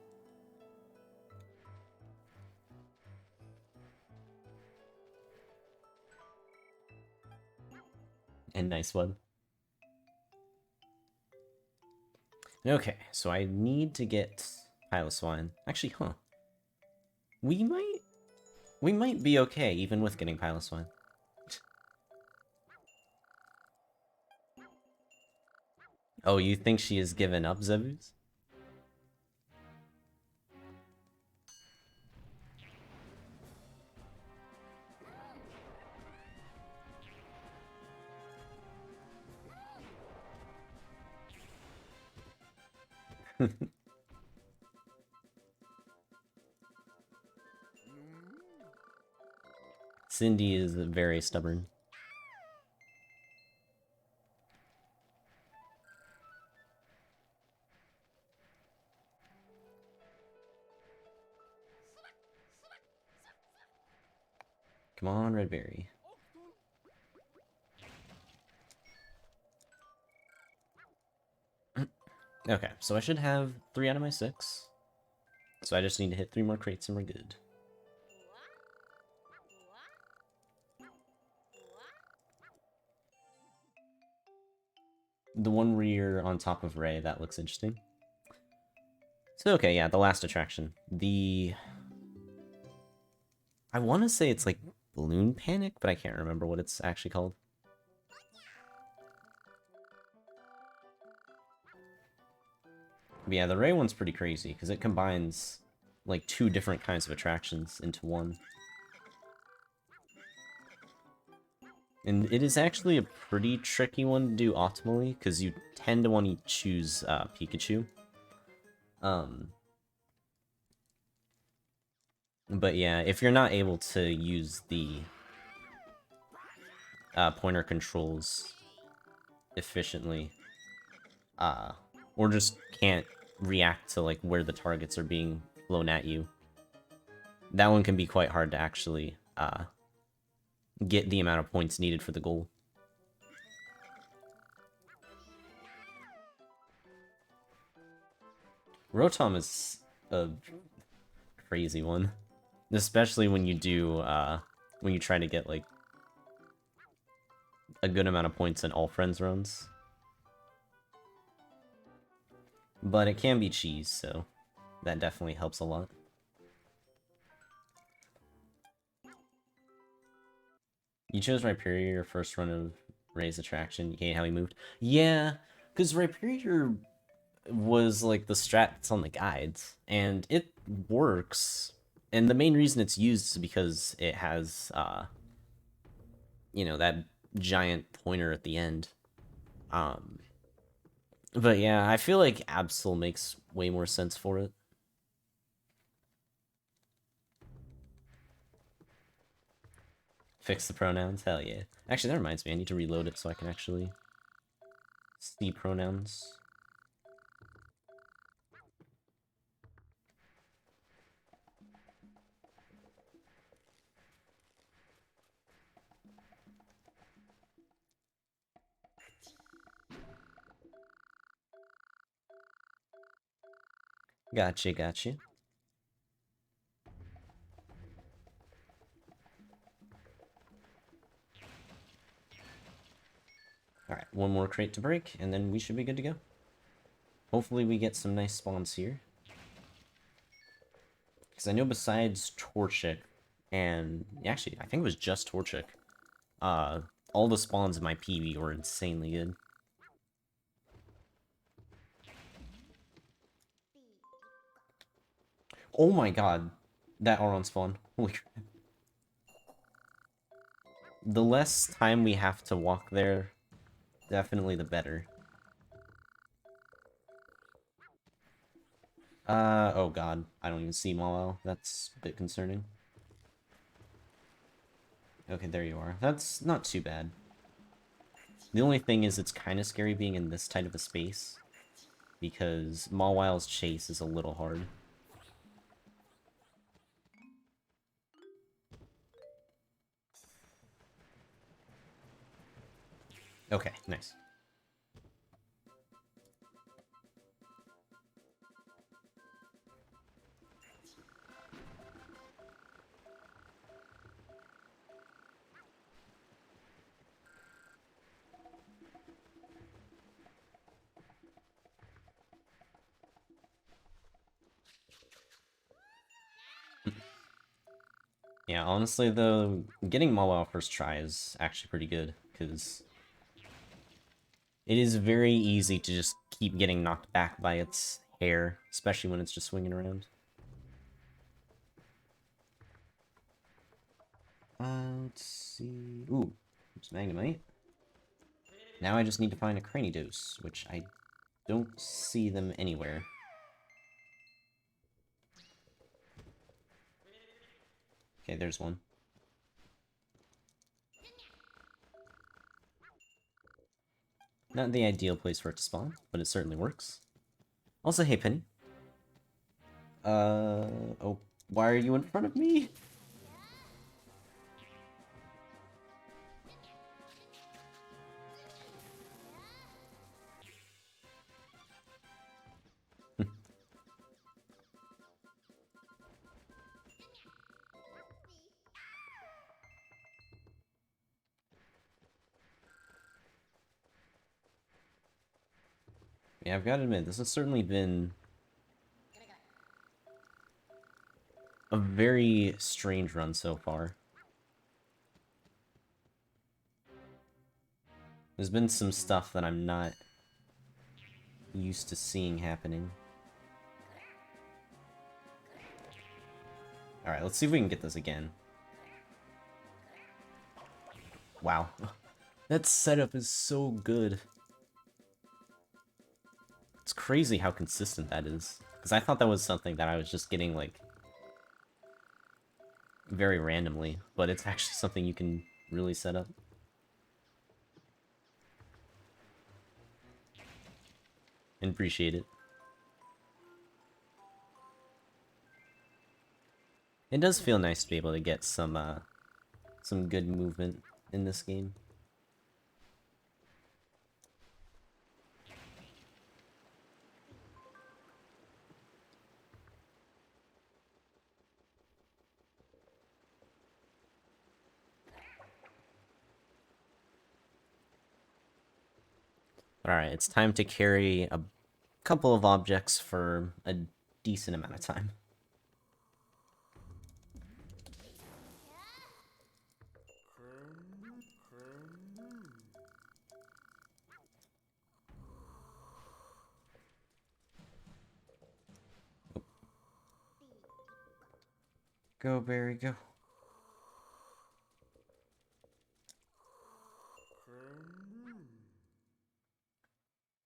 And nice web. Okay, so I need to get Piloswine. Actually, huh. We might be okay even with getting Piloswine. Oh, you think she has given up, Zebus? Cindy is very stubborn. Come on, Redberry. Okay, so I should have 3 out of my 6. So I just need to hit 3 more crates and we're good. The one where you're on top of Ray, that looks interesting. So, okay, yeah, the last attraction. I want to say it's like Balloon Panic, but I can't remember what it's actually called. But yeah, the Ray one's pretty crazy, because it combines, like, two different kinds of attractions into one. And it is actually a pretty tricky one to do optimally, because you tend to want to choose Pikachu. But yeah, if you're not able to use the pointer controls efficiently, or just can't react to like where the targets are being blown at you, that one can be quite hard to actually get the amount of points needed for the goal. Rotom is a crazy one, especially when you do when you try to get like a good amount of points in all friends runs. But it can be cheese, so that definitely helps a lot. You chose Rhyperior your first run of Ray's attraction. You hate how he moved. Yeah, because Rhyperior was like the strat that's on the guides, and it works. And the main reason it's used is because it has, you know, that giant pointer at the end. Um, but yeah, I feel like Absol makes way more sense for it. Fix the pronouns? Hell yeah. Actually, that reminds me, I need to reload it so I can actually see pronouns. Gotcha, gotcha. Alright, one more crate to break, and then we should be good to go. Hopefully we get some nice spawns here. Because I know besides Torchic, and actually, I think it was just Torchic, all the spawns in my PB were insanely good. Oh my god, that Auron spawn. Holy crap. The less time we have to walk there, definitely the better. Oh god, I don't even see Mawao. That's a bit concerning. Okay, there you are. That's not too bad. The only thing is it's kind of scary being in this tight of a space, because Mawao's chase is a little hard. Okay, nice. Yeah, honestly though, getting Mawao first try is actually pretty good, because it is very easy to just keep getting knocked back by its hair, especially when it's just swinging around. Let's see... Ooh, there's Magnemite. Now I just need to find a Cranidos, which I don't see them anywhere. Okay, there's one. Not the ideal place for it to spawn, but it certainly works. Also, hey Penny. Oh, why are you in front of me? Yeah, I've got to admit, this has certainly been a very strange run so far. There's been some stuff that I'm not used to seeing happening. Alright, let's see if we can get this again. Wow. That setup is so good. It's crazy how consistent that is. Because I thought that was something that I was just getting, like, very randomly. But it's actually something you can really set up. And appreciate it. It does feel nice to be able to get some good movement in this game. Alright, it's time to carry a couple of objects for a decent amount of time. Go, Barry, go.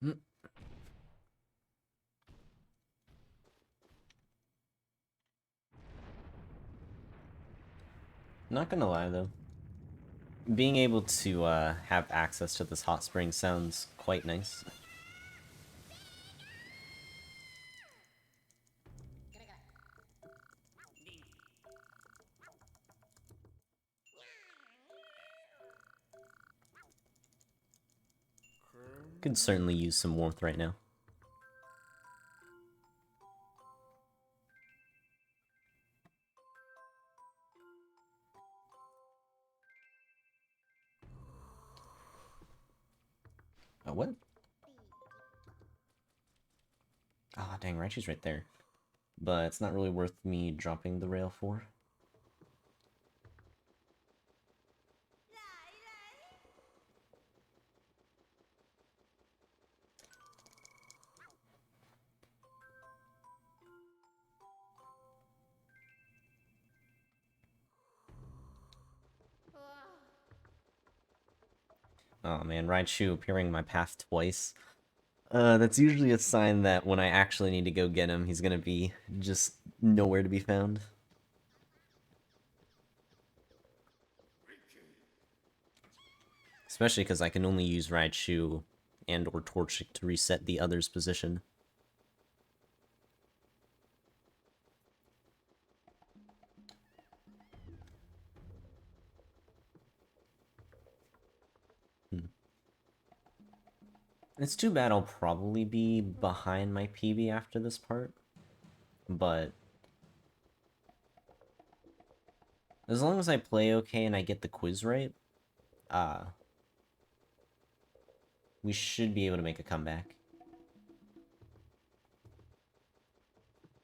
Mm. Not gonna lie, though. Being able to have access to this hot spring sounds quite nice. Could certainly use some warmth right now. Oh, what? Ah, oh, dang, Raichu's right there. But it's not really worth me dropping the rail for. Oh man, Raichu appearing in my path twice. That's usually a sign that when I actually need to go get him, he's gonna be just nowhere to be found. Especially because I can only use Raichu and or Torchic to reset the other's position. It's too bad I'll probably be behind my PB after this part, but as long as I play okay and I get the quiz right, we should be able to make a comeback.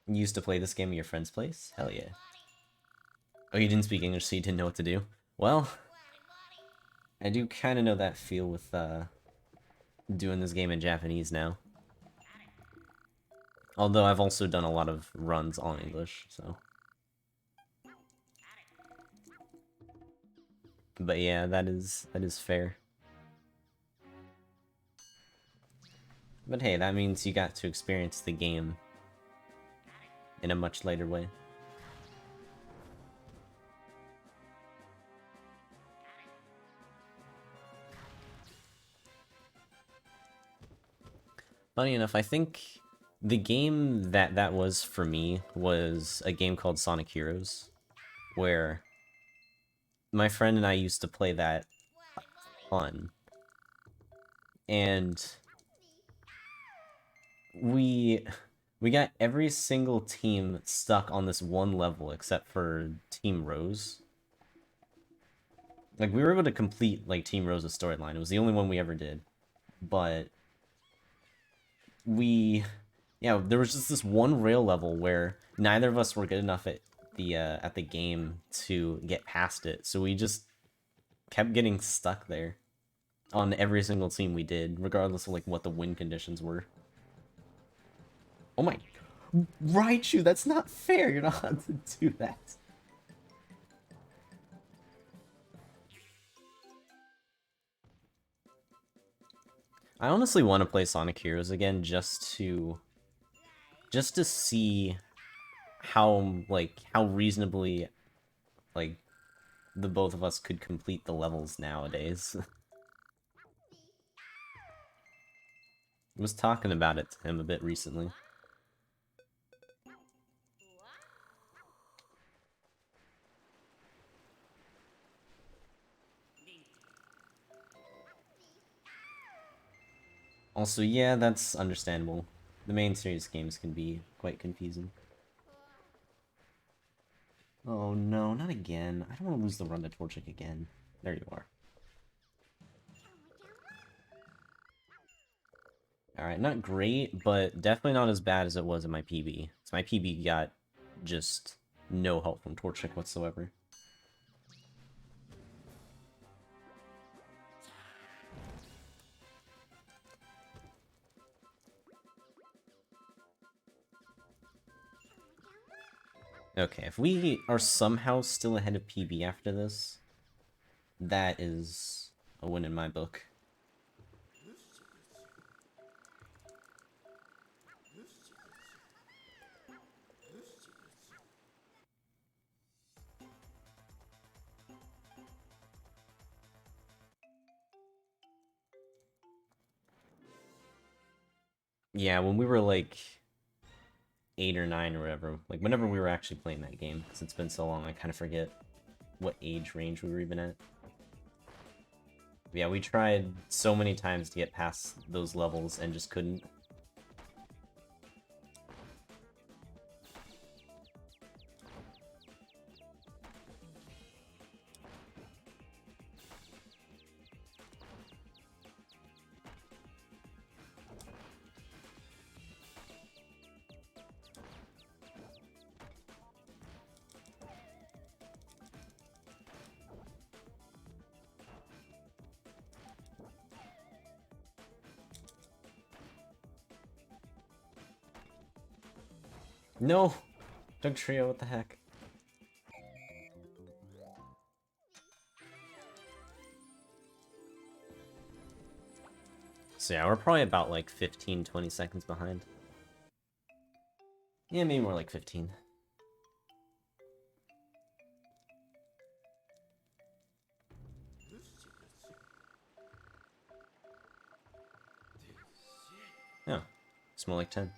You used to play this game at your friend's place? Hell yeah. Oh, you didn't speak English, so you didn't know what to do? Well, I do kind of know that feel with, doing this game in Japanese now. Although I've also done a lot of runs on English, so. But yeah, that is fair. But hey, that means you got to experience the game in a much lighter way. Funny enough, I think the game that was for me was a game called Sonic Heroes, where my friend and I used to play that a ton. And we got every single team stuck on this one level except for Team Rose. Like, we were able to complete, like, Team Rose's storyline. It was the only one we ever did. But yeah, there was just this one rail level where neither of us were good enough at at the game to get past it. So we just kept getting stuck there on every single team we did, regardless of like what the win conditions were. Oh my, Raichu, that's not fair. You're not allowed to do that. I honestly want to play Sonic Heroes again just to see how reasonably like the both of us could complete the levels nowadays. I was talking about it to him a bit recently. Also, yeah, that's understandable. The main series games can be quite confusing. Oh no, not again. I don't want to lose the run to Torchic again. There you are. Alright, not great, but definitely not as bad as it was in my PB. So my PB got just no help from Torchic whatsoever. Okay, if we are somehow still ahead of PB after this, that is a win in my book. Yeah, when we were like 8 or 9 or whatever, like whenever we were actually playing that game, because it's been so long, I kind of forget what age range we were even at. Yeah, we tried so many times to get past those levels and just couldn't. No! Doug Trio, what the heck? So yeah, we're probably about like 15, 20 seconds behind. Yeah, maybe more like 15. Yeah, it's more like 10.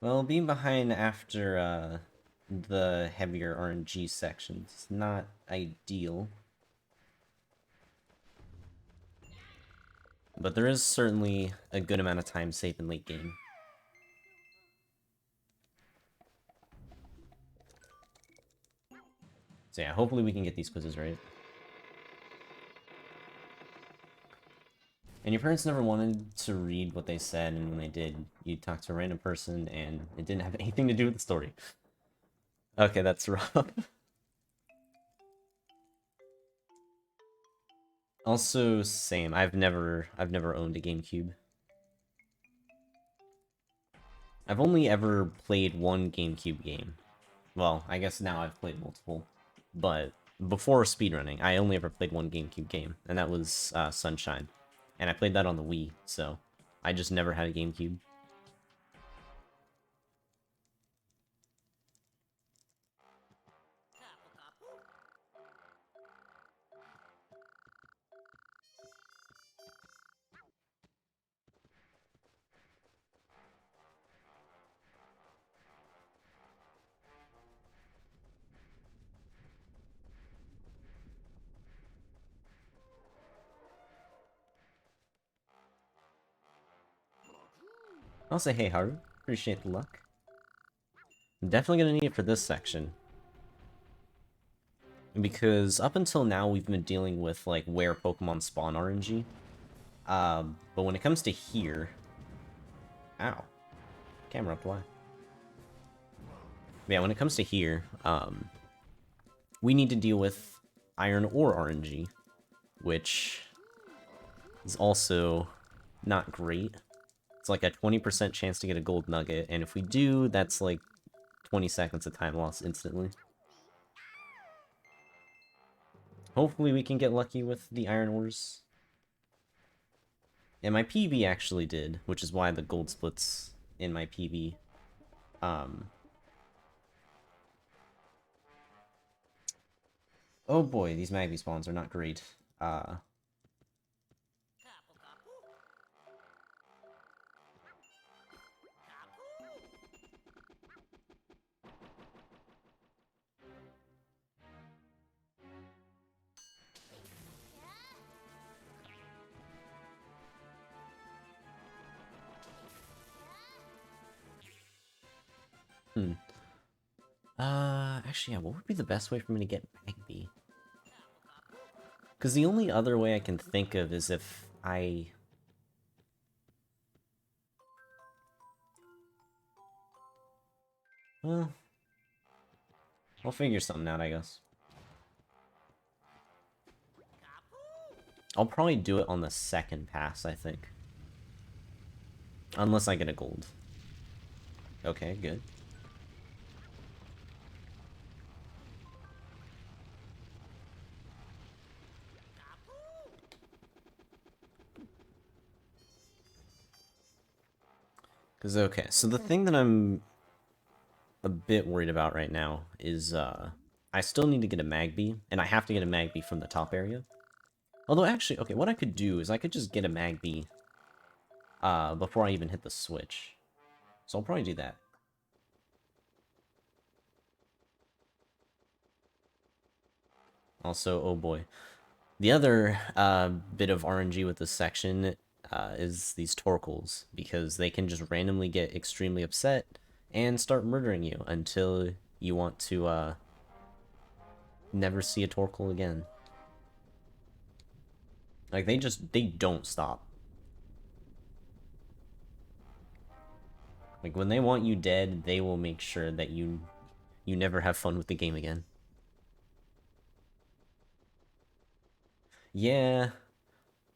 Well, being behind after the heavier RNG sections is not ideal. But there is certainly a good amount of time saved in late game. So yeah, hopefully we can get these quizzes right. And your parents never wanted to read what they said, and when they did, you talked to a random person, and it didn't have anything to do with the story. Okay, that's rough. Also, same. I've never owned a GameCube. I've only ever played one GameCube game. Well, I guess now I've played multiple. But before speedrunning, I only ever played one GameCube game, and that was Sunshine. And I played that on the Wii, so I just never had a GameCube. I'll say hey, Haru. Appreciate the luck. I'm definitely gonna need it for this section. Because up until now, we've been dealing with, like, where Pokemon spawn RNG. But when it comes to here... Ow. Camera up, why? Yeah, when it comes to here, we need to deal with iron ore RNG, which is also not great. It's like a 20% chance to get a gold nugget, and if we do, that's like 20 seconds of time lost instantly. Hopefully we can get lucky with the iron ores. And my PB actually did, which is why the gold splits in my PB. Oh boy, these Magby spawns are not great. Actually, yeah, what would be the best way for me to get Magby? Because the only other way I can think of is if I... Well... I'll figure something out, I guess. I'll probably do it on the second pass, I think. Unless I get a gold. Okay, good. Because, okay, so the thing that I'm a bit worried about right now is, I still need to get a Magby, and I have to get a Magby from the top area. Although, actually, okay, what I could do is I could just get a Magby, before I even hit the switch. So I'll probably do that. Also, oh boy. The other, bit of RNG with this section, is these Torkles, because they can just randomly get extremely upset and start murdering you until you want to, never see a Torkoal again. Like, they don't stop. Like, when they want you dead, they will make sure that you never have fun with the game again. Yeah,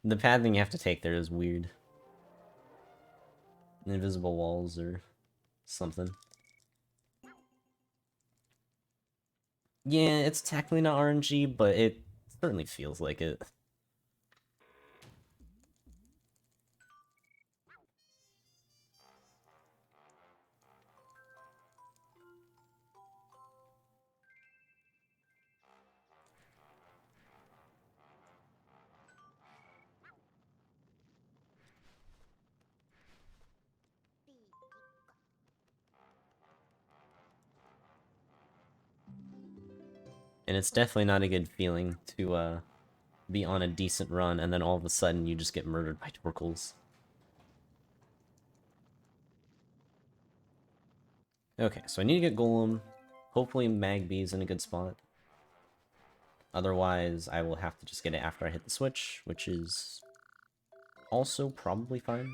the pathing you have to take there is weird. Invisible walls or something. Yeah, it's technically not RNG, but it certainly feels like it. And it's definitely not a good feeling to, be on a decent run and then all of a sudden you just get murdered by Torkles. Okay, so I need to get Golem. Hopefully Magby's in a good spot. Otherwise, I will have to just get it after I hit the switch, which is also probably fine.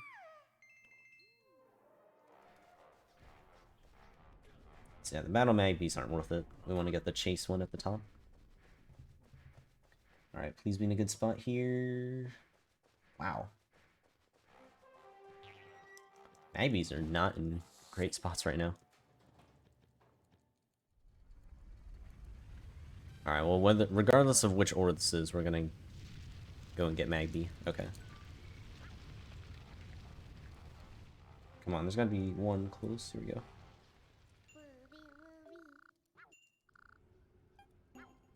So yeah, the Battle Magpies aren't worth it. We want to get the Chase one at the top. Alright, please be in a good spot here. Wow. Magpies are not in great spots right now. Alright, well, regardless of which order this is, we're gonna go and get Magby. Okay. Come on, there's gotta be one close. Here we go.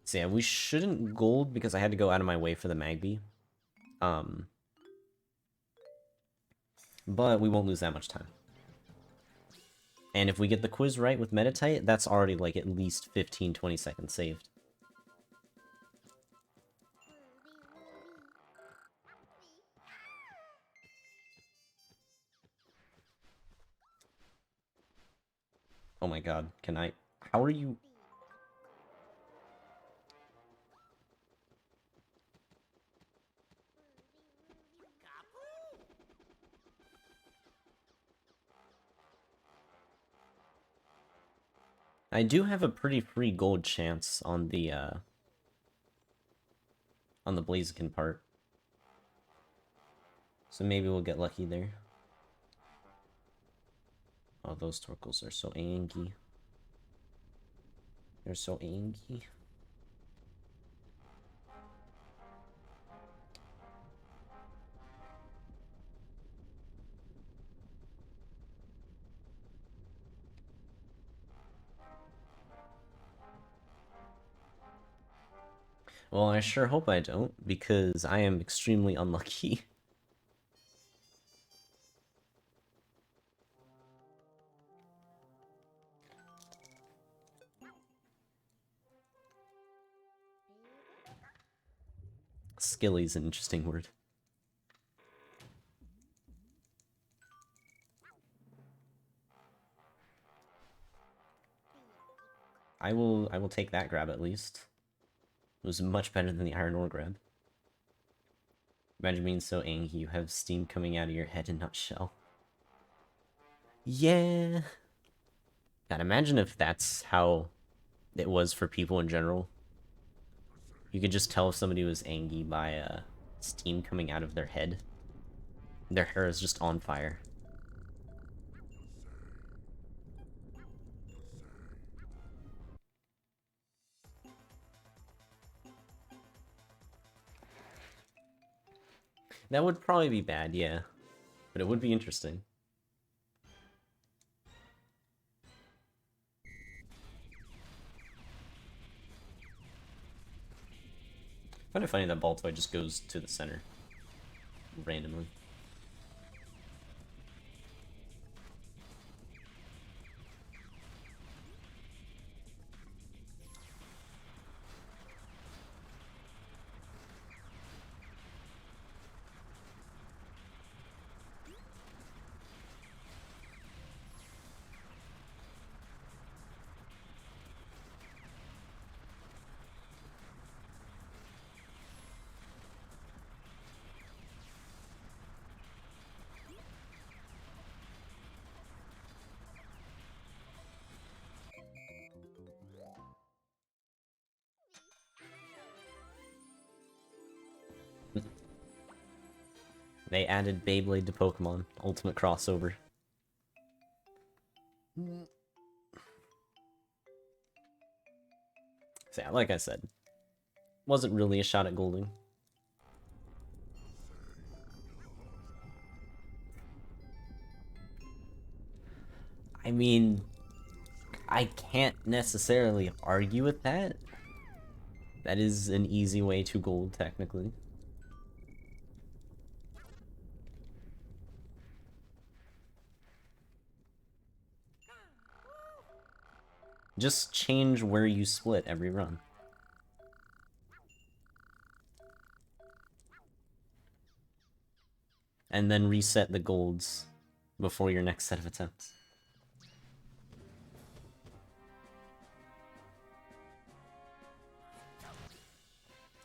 So yeah, we shouldn't gold because I had to go out of my way for the Magby. But we won't lose that much time. And if we get the quiz right with Meditite, that's already like at least 15-20 seconds saved. Oh my god, can I... How are you... I do have a pretty free gold chance on the Blaziken part. So maybe we'll get lucky there. Oh, those Torkles are so angry. They're so angry. Well, I sure hope I don't, because I am extremely unlucky. Skilly's an interesting word. I will take that grab at least. It was much better than the iron ore grab. Imagine being so angry you have steam coming out of your head and not shell. Yeah. God, imagine if that's how it was for people in general. You could just tell if somebody was angry by steam coming out of their head. Their hair is just on fire. That would probably be bad, yeah. But it would be interesting. I find it funny that Baltoy just goes to the center. Randomly. They added Beyblade to Pokemon. Ultimate crossover. So yeah, like I said, wasn't really a shot at Golding. I mean, I can't necessarily argue with that. That is an easy way to gold, technically. Just change where you split every run. And then reset the golds before your next set of attempts.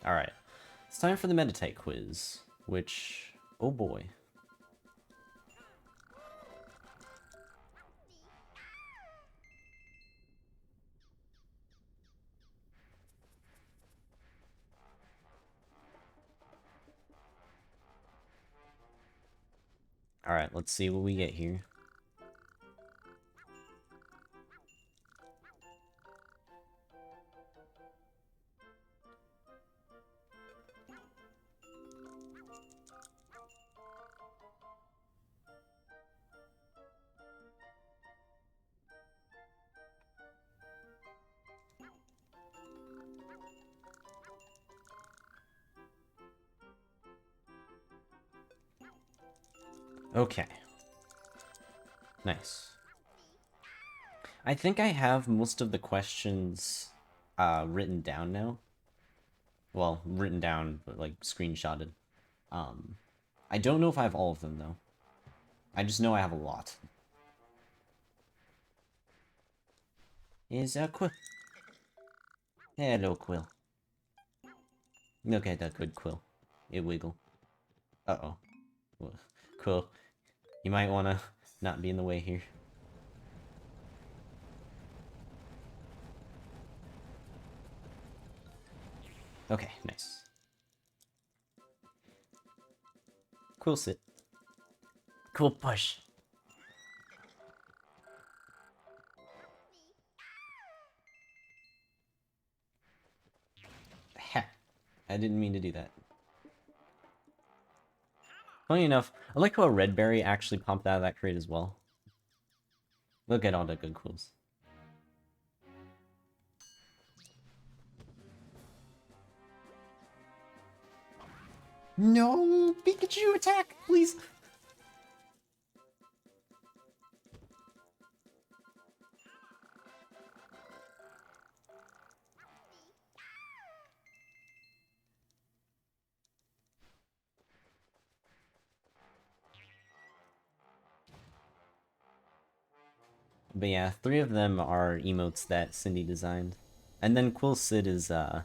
Alright, it's time for the Meditate quiz, which, oh boy. Alright, let's see what we get here. Okay. Nice. I think I have most of the questions written down now. Well, written down, but like screenshotted. I don't know if I have all of them though. I just know I have a lot. Is Quill? Hello, Quill. Look at that good Quill. It wiggle. Uh-oh. Quill, you might want to not be in the way here. Okay, nice. Cool sit. Cool push. Ha! I didn't mean to do that. Funny enough, I like how a red berry actually popped out of that crate as well. Look at all the good cools. No! Pikachu attack, please! But yeah, 3 of them are emotes that Cindy designed. And then Quill Sid is, a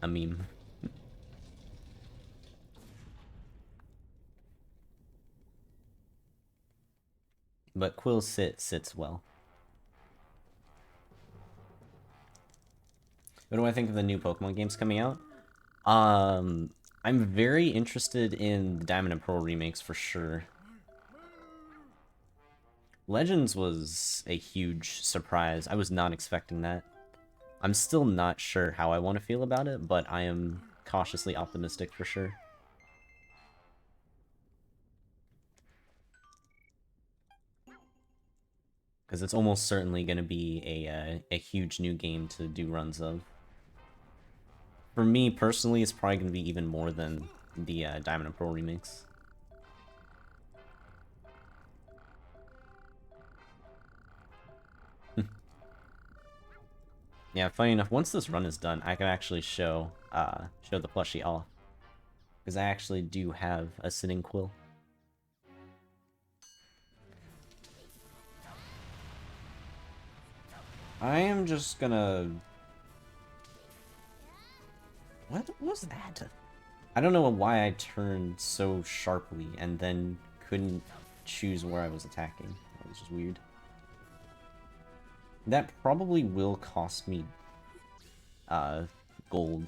meme. But Quill Sit sits well. What do I think of the new Pokemon games coming out? I'm very interested in the Diamond and Pearl remakes for sure. Legends was a huge surprise. I was not expecting that. I'm still not sure how I want to feel about it, but I am cautiously optimistic for sure. Because it's almost certainly going to be a huge new game to do runs of. For me, personally, it's probably going to be even more than the Diamond and Pearl remakes. Yeah, funny enough, once this run is done, I can actually show the plushie off. Because I actually do have a sitting quill. I am just gonna... What was that? I don't know why I turned so sharply and then couldn't choose where I was attacking. That was just weird. That probably will cost me gold.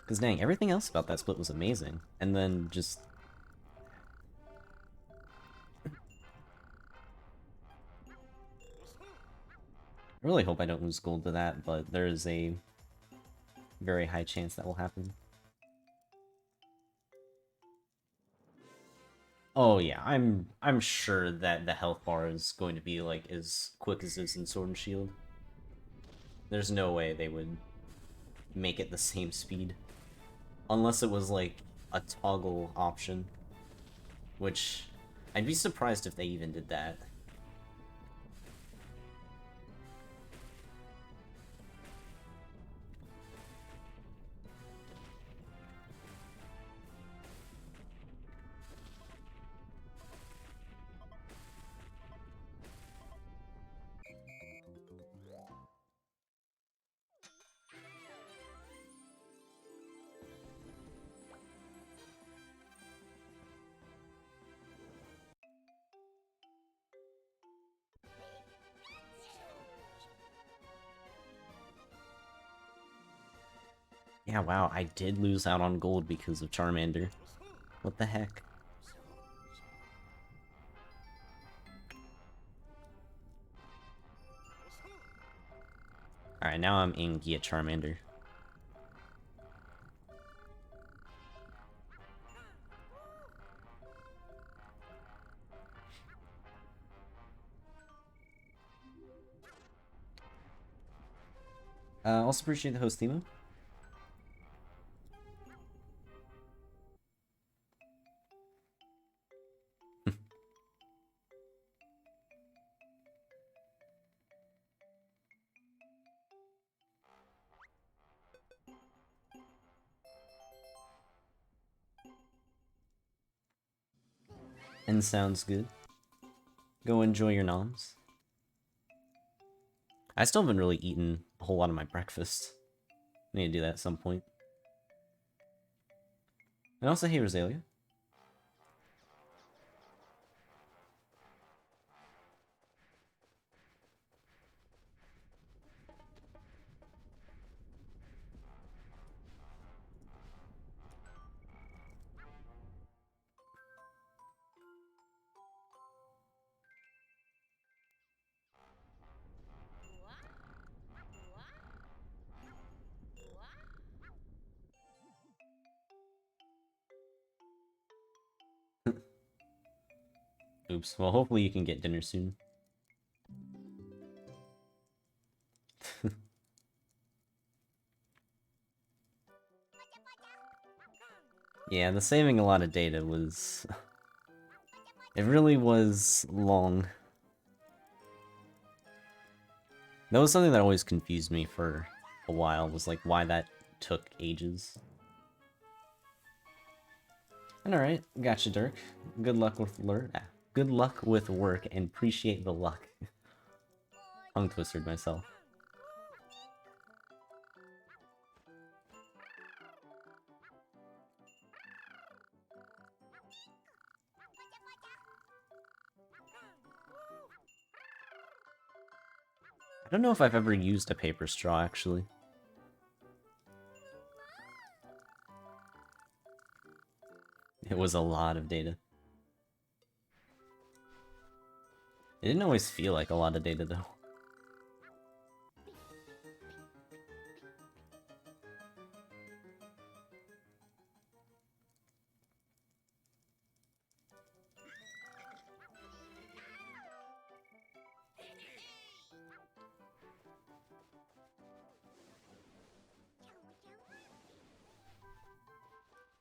Because dang, everything else about that split was amazing. And then just... I really hope I don't lose gold to that, but there is a very high chance that will happen. Oh yeah, I'm sure that the health bar is going to be like as quick as it is in Sword and Shield. There's no way they would make it the same speed. Unless it was like a toggle option. Which I'd be surprised if they even did that. Yeah, wow, I did lose out on gold because of Charmander. What the heck? Alright, now I'm in Gia Charmander. Also appreciate the host, Timo. And sounds good. Go enjoy your noms. I still haven't really eaten a whole lot of my breakfast. I need to do that at some point. And also, hey, Rosalia. Oops. Well, hopefully you can get dinner soon. Yeah, the saving a lot of data was... It really was long. That was something that always confused me for a while, was like why that took ages. And alright, gotcha, Dirk. Good luck with good luck with work and appreciate the luck. Tongue twisted myself. I don't know if I've ever used a paper straw, actually. It was a lot of data. It didn't always feel like a lot of data, though.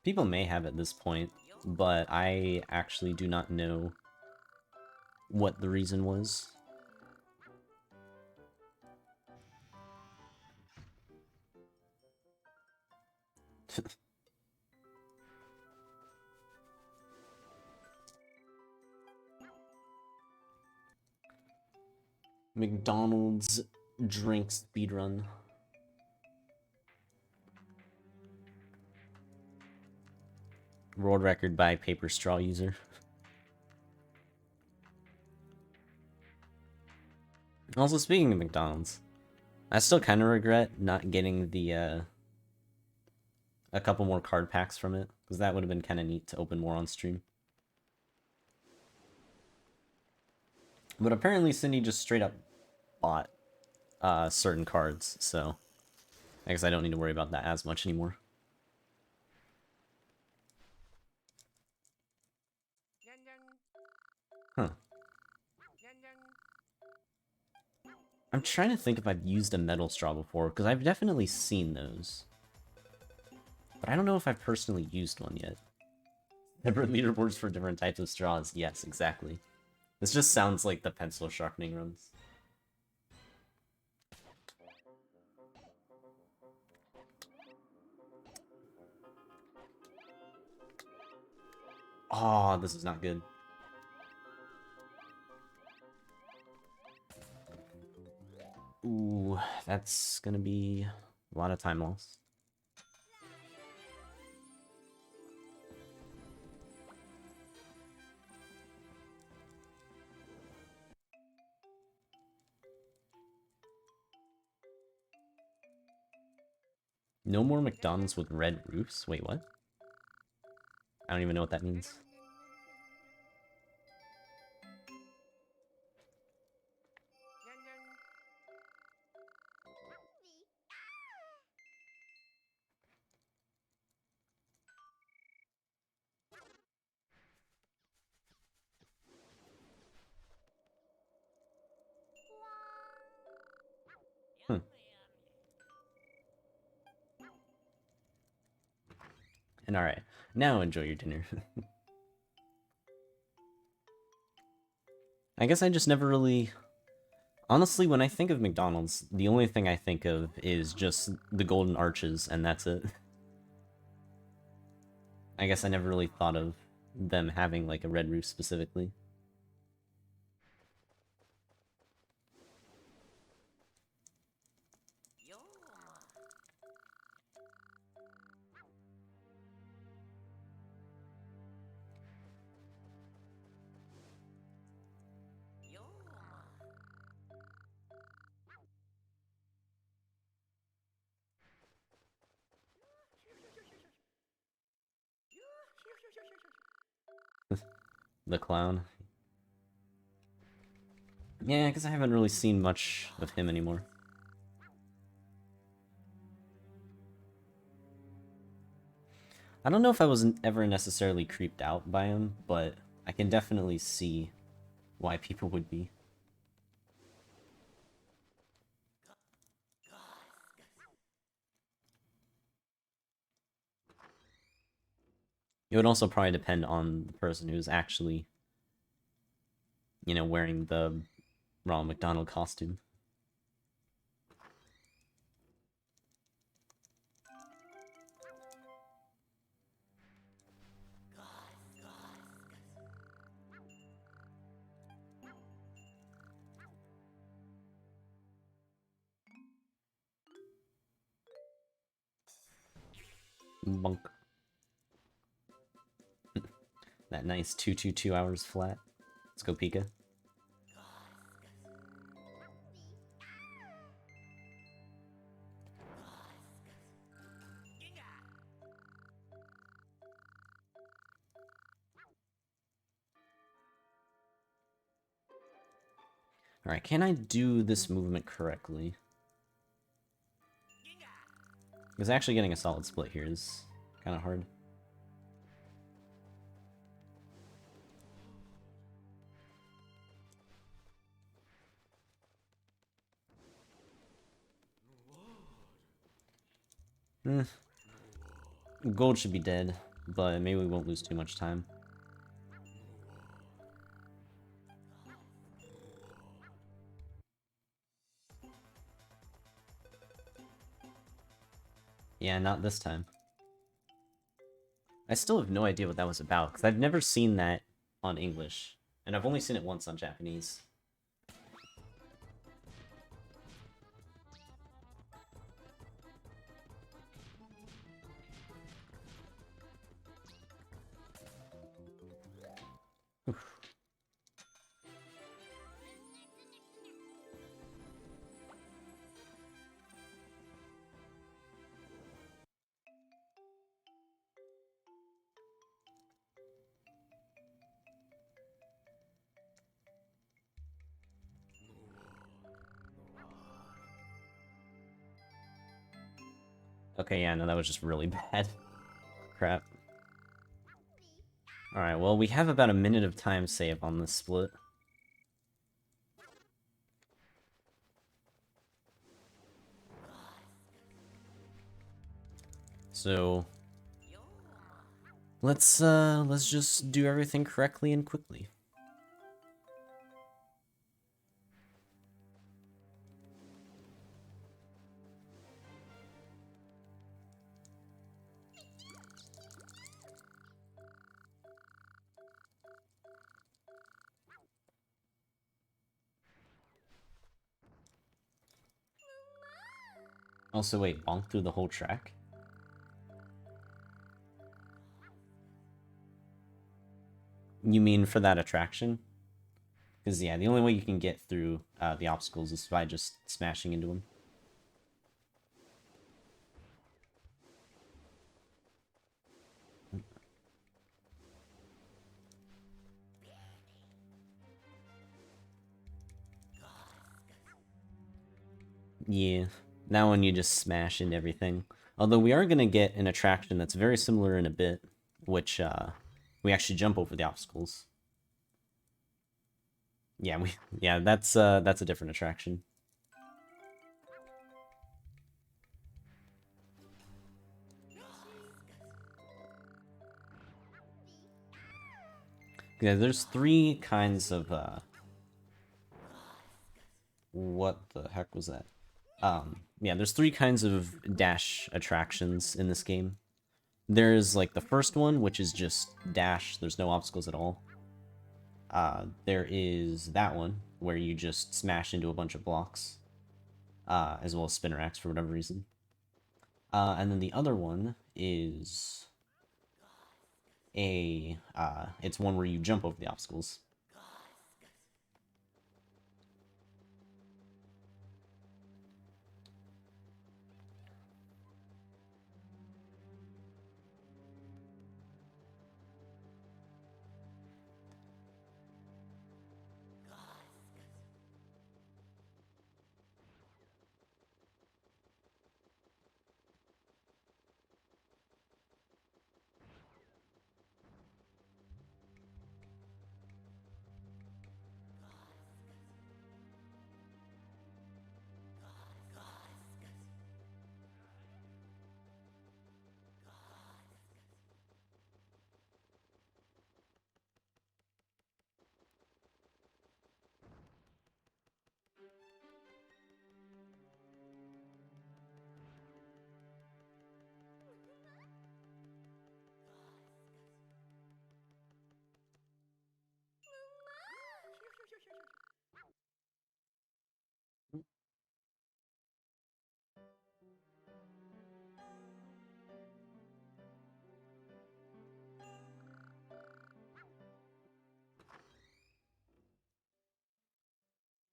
People may have at this point, but I actually do not know what the reason was. McDonald's drink speedrun. World record by paper straw user. Also, speaking of McDonald's, I still kind of regret not getting the, a couple more card packs from it, because that would have been kind of neat to open more on stream. But apparently Cindy just straight up bought certain cards, so I guess I don't need to worry about that as much anymore. Huh. I'm trying to think if I've used a metal straw before, because I've definitely seen those. But I don't know if I've personally used one yet. Separate leaderboards for different types of straws. Yes, exactly. This just sounds like the pencil sharpening runs. Oh, this is not good. Ooh, that's gonna be a lot of time loss. No more McDonald's with red roofs? Wait, what? I don't even know what that means. Hmm. And alright, now enjoy your dinner. I guess I just never really... Honestly, when I think of McDonald's, the only thing I think of is just the golden arches, and that's it. I guess I never really thought of them having, like, a red roof specifically. The clown. Yeah, because I haven't really seen much of him anymore. I don't know if I was ever necessarily creeped out by him, but I can definitely see why people would be. It would also probably depend on the person who's actually, you know, wearing the Ronald McDonald costume. Bunk. That nice 2 hours flat. Let's go Pika. Alright, can I do this movement correctly? Because actually getting a solid split here is kind of hard. Gold should be dead, but maybe we won't lose too much time. Yeah, not this time. I still have no idea what that was about, because I've never seen that on English, and I've only seen it once on Japanese. Okay, yeah, no, that was just really bad. Crap. Alright, well, we have about a minute of time save on this split. So, let's just do everything correctly and quickly. Also, wait, bonk through the whole track? You mean for that attraction? Because, yeah, the only way you can get through the obstacles is by just smashing into them. Yeah, that one you just smash into everything. Although we are going to get an attraction that's very similar in a bit, which we actually jump over the obstacles. Yeah, that's a different attraction. Yeah, there's three kinds of what the heck was that? Yeah, there's three kinds of dash attractions in this game. There's like the first one, which is just dash, there's no obstacles at all. There is that one, where you just smash into a bunch of blocks, as well as spinner X for whatever reason. And then the other one is it's one where you jump over the obstacles.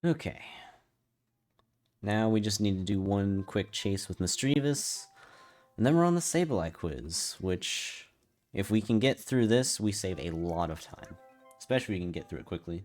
Okay. Now we just need to do one quick chase with Mischievous, and then we're on the Sableye quiz, which, if we can get through this, we save a lot of time. Especially if we can get through it quickly.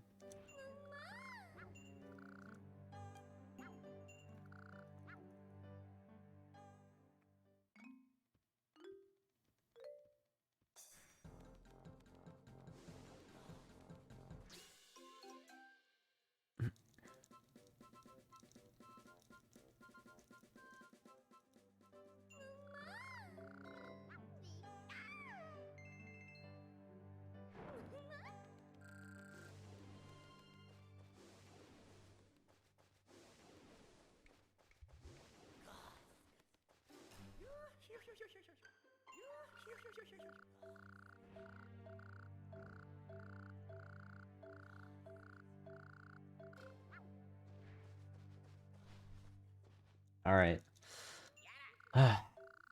Alright.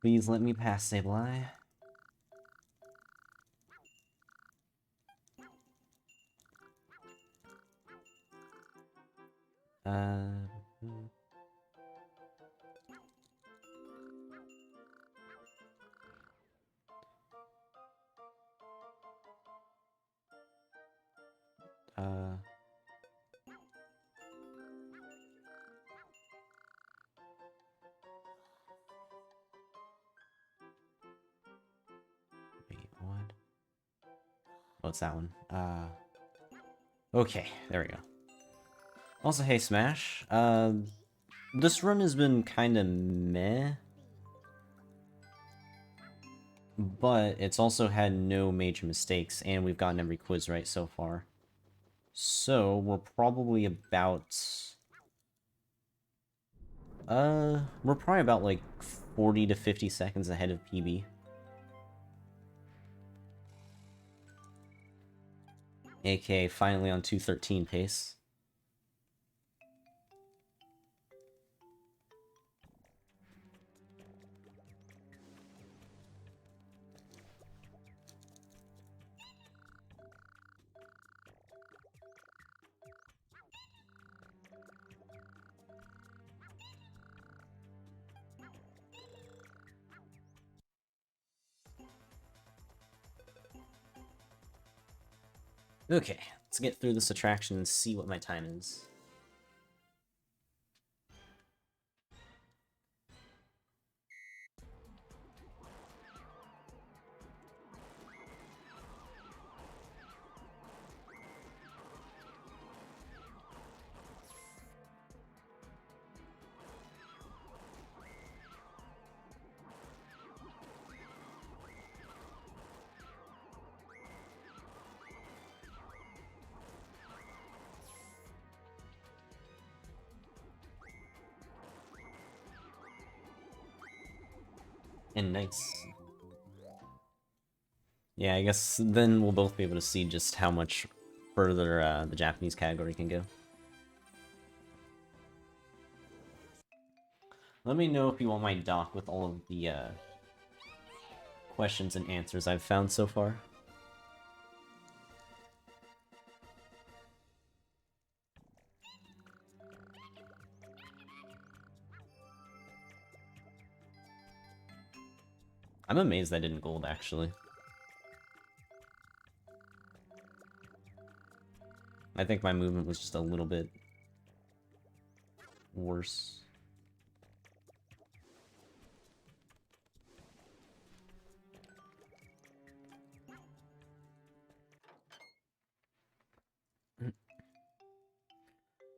Please let me pass, Sableye. Wait, what? Oh, it's that one. Okay, there we go. Also, hey, Smash. This run has been kinda meh. But it's also had no major mistakes, and we've gotten every quiz right so far. So, we're probably about... we're probably about, like, 40 to 50 seconds ahead of PB. AK finally on 213 pace. Okay, let's get through this attraction and see what my time is. And nice. Yeah, I guess then we'll both be able to see just how much further the Japanese category can go. Let me know if you want my doc with all of the questions and answers I've found so far. I'm amazed I didn't gold, actually. I think my movement was just a little bit worse.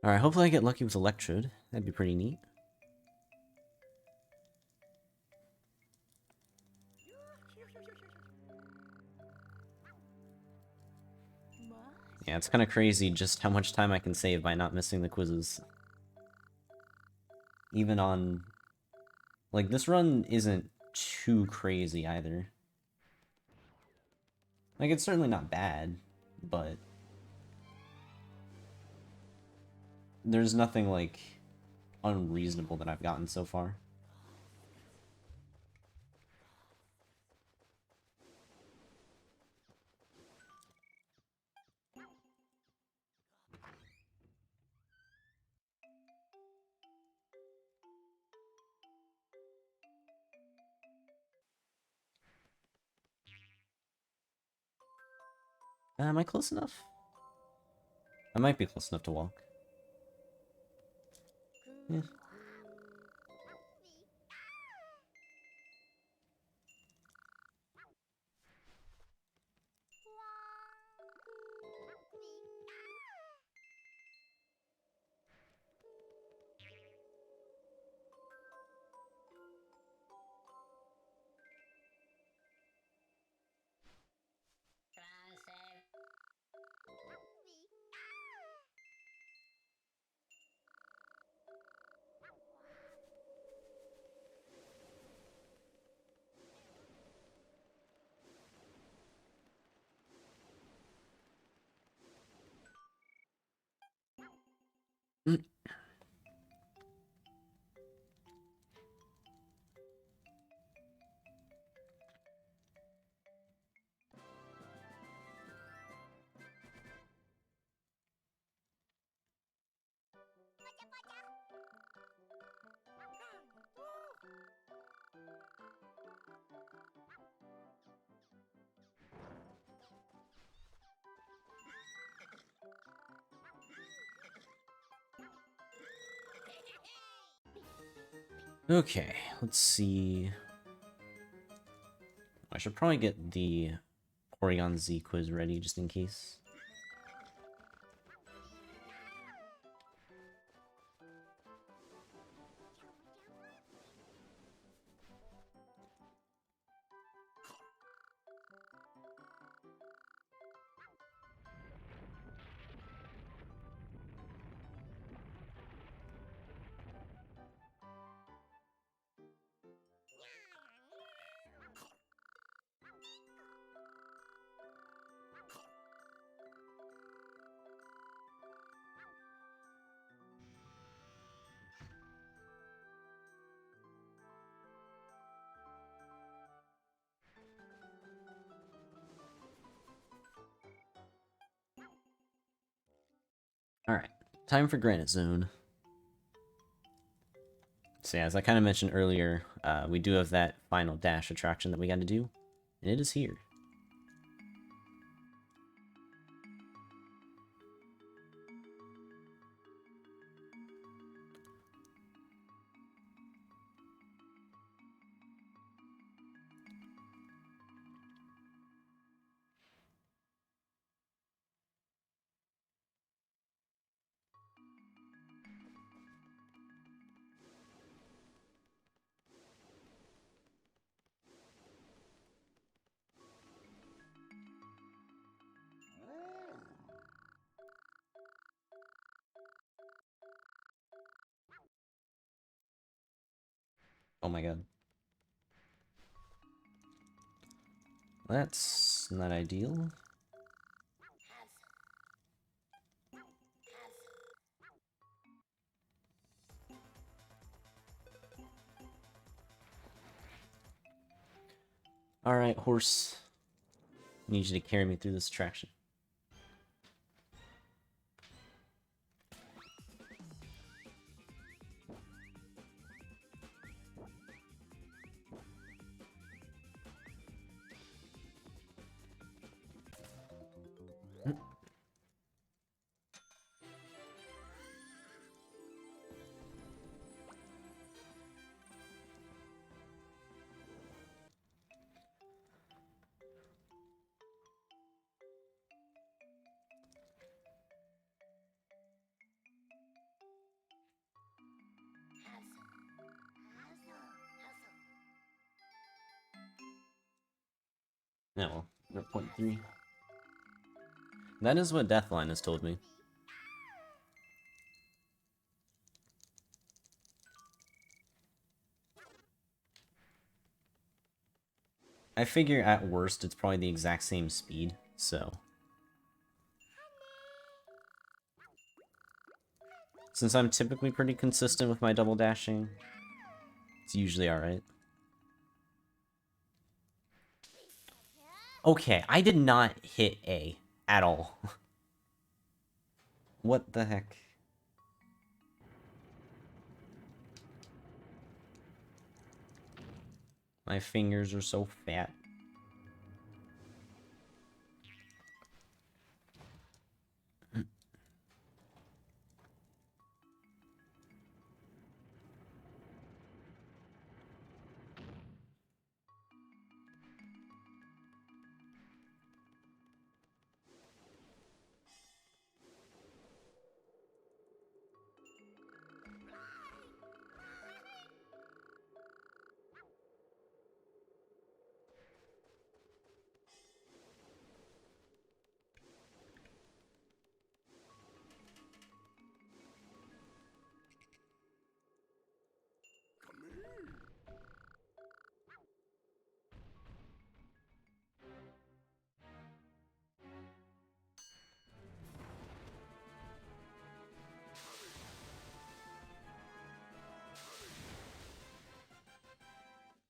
Alright, hopefully I get lucky with Electrode. That'd be pretty neat. Yeah, it's kind of crazy just how much time I can save by not missing the quizzes. Even on... Like, this run isn't too crazy either. Like, it's certainly not bad, but... There's nothing, like, unreasonable that I've gotten so far. Am I close enough? I might be close enough to walk. Yeah. Mm. Okay, let's see. I should probably get the Porygon Z quiz ready just in case. Alright, time for Granite Zone. So yeah, as I kind of mentioned earlier, we do have that final dash attraction that we got to do, and it is here. Oh my god. That's not ideal. Alright, horse. I need you to carry me through this attraction. Yeah, well, we're at point 3. That is what Deathline has told me. I figure at worst it's probably the exact same speed, so. Since I'm typically pretty consistent with my double dashing, it's usually alright. Okay, I did not hit A at all. What the heck? My fingers are so fat.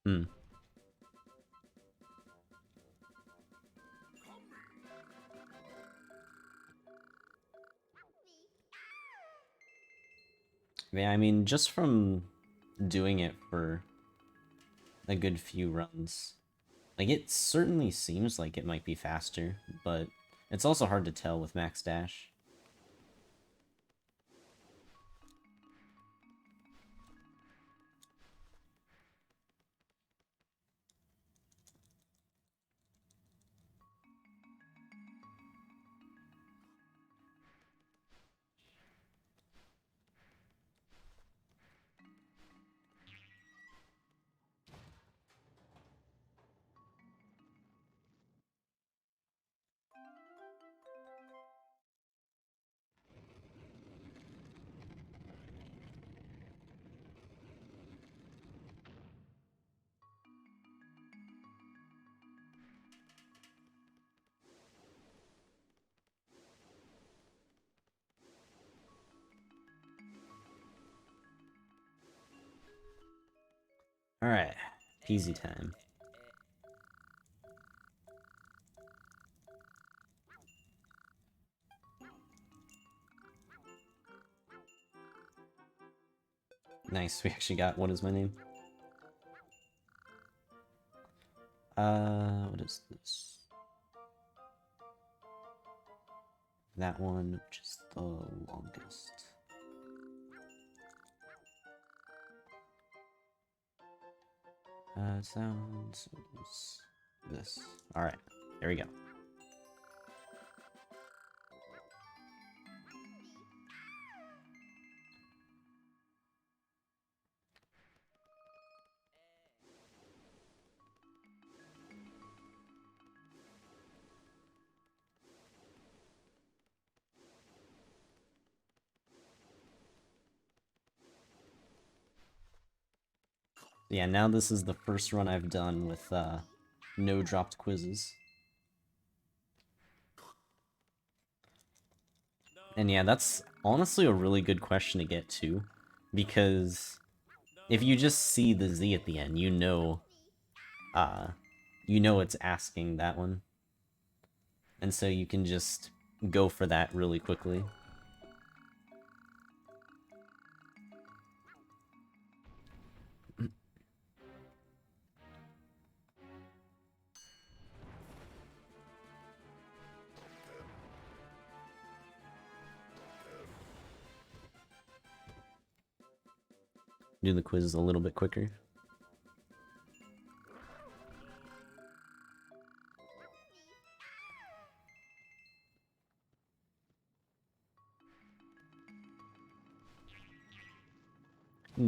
Hmm. Yeah, I mean, just from doing it for a good few runs, like, it certainly seems like it might be faster, but it's also hard to tell with max dash. Alright, peasy time. Nice, we actually got what is my name? What is this? That one, which is the longest. Sounds this. Alright, there we go. Yeah, now this is the first run I've done with no dropped quizzes. And yeah, that's honestly a really good question to get to, because if you just see the Z at the end, uh, you know it's asking that one. And so you can just go for that really quickly. Do the quiz a little bit quicker.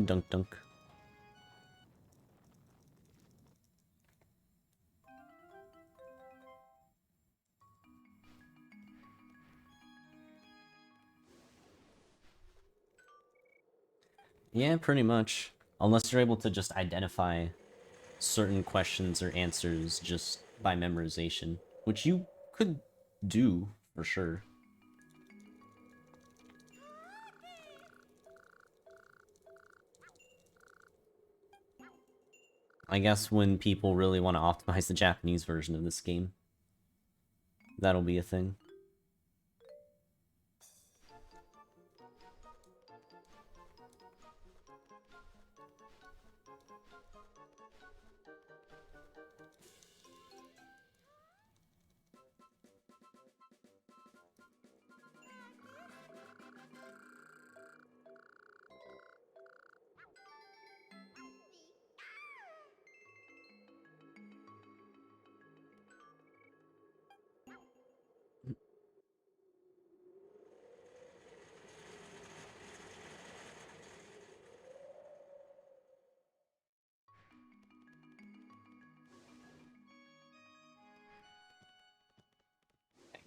Dunk dunk. Yeah, pretty much. Unless you're able to just identify certain questions or answers just by memorization, which you could do for sure. I guess when people really want to optimize the Japanese version of this game, that'll be a thing.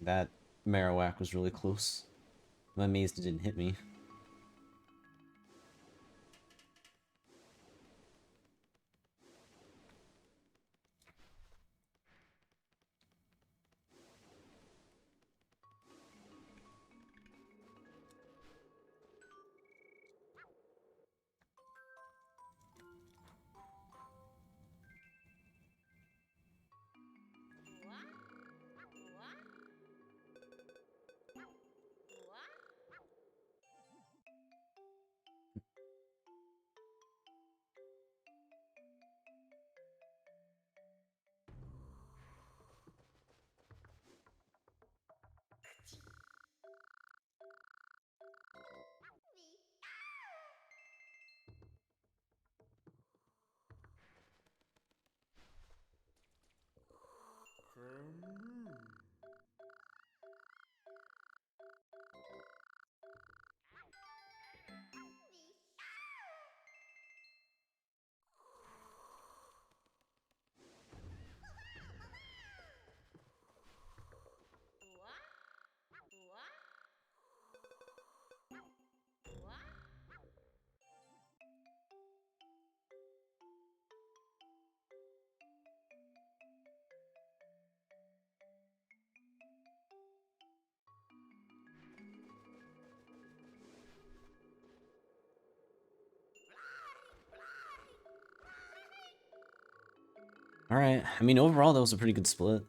That Marowak was really close. I'm amazed it didn't hit me. Alright, I mean, overall, that was a pretty good split.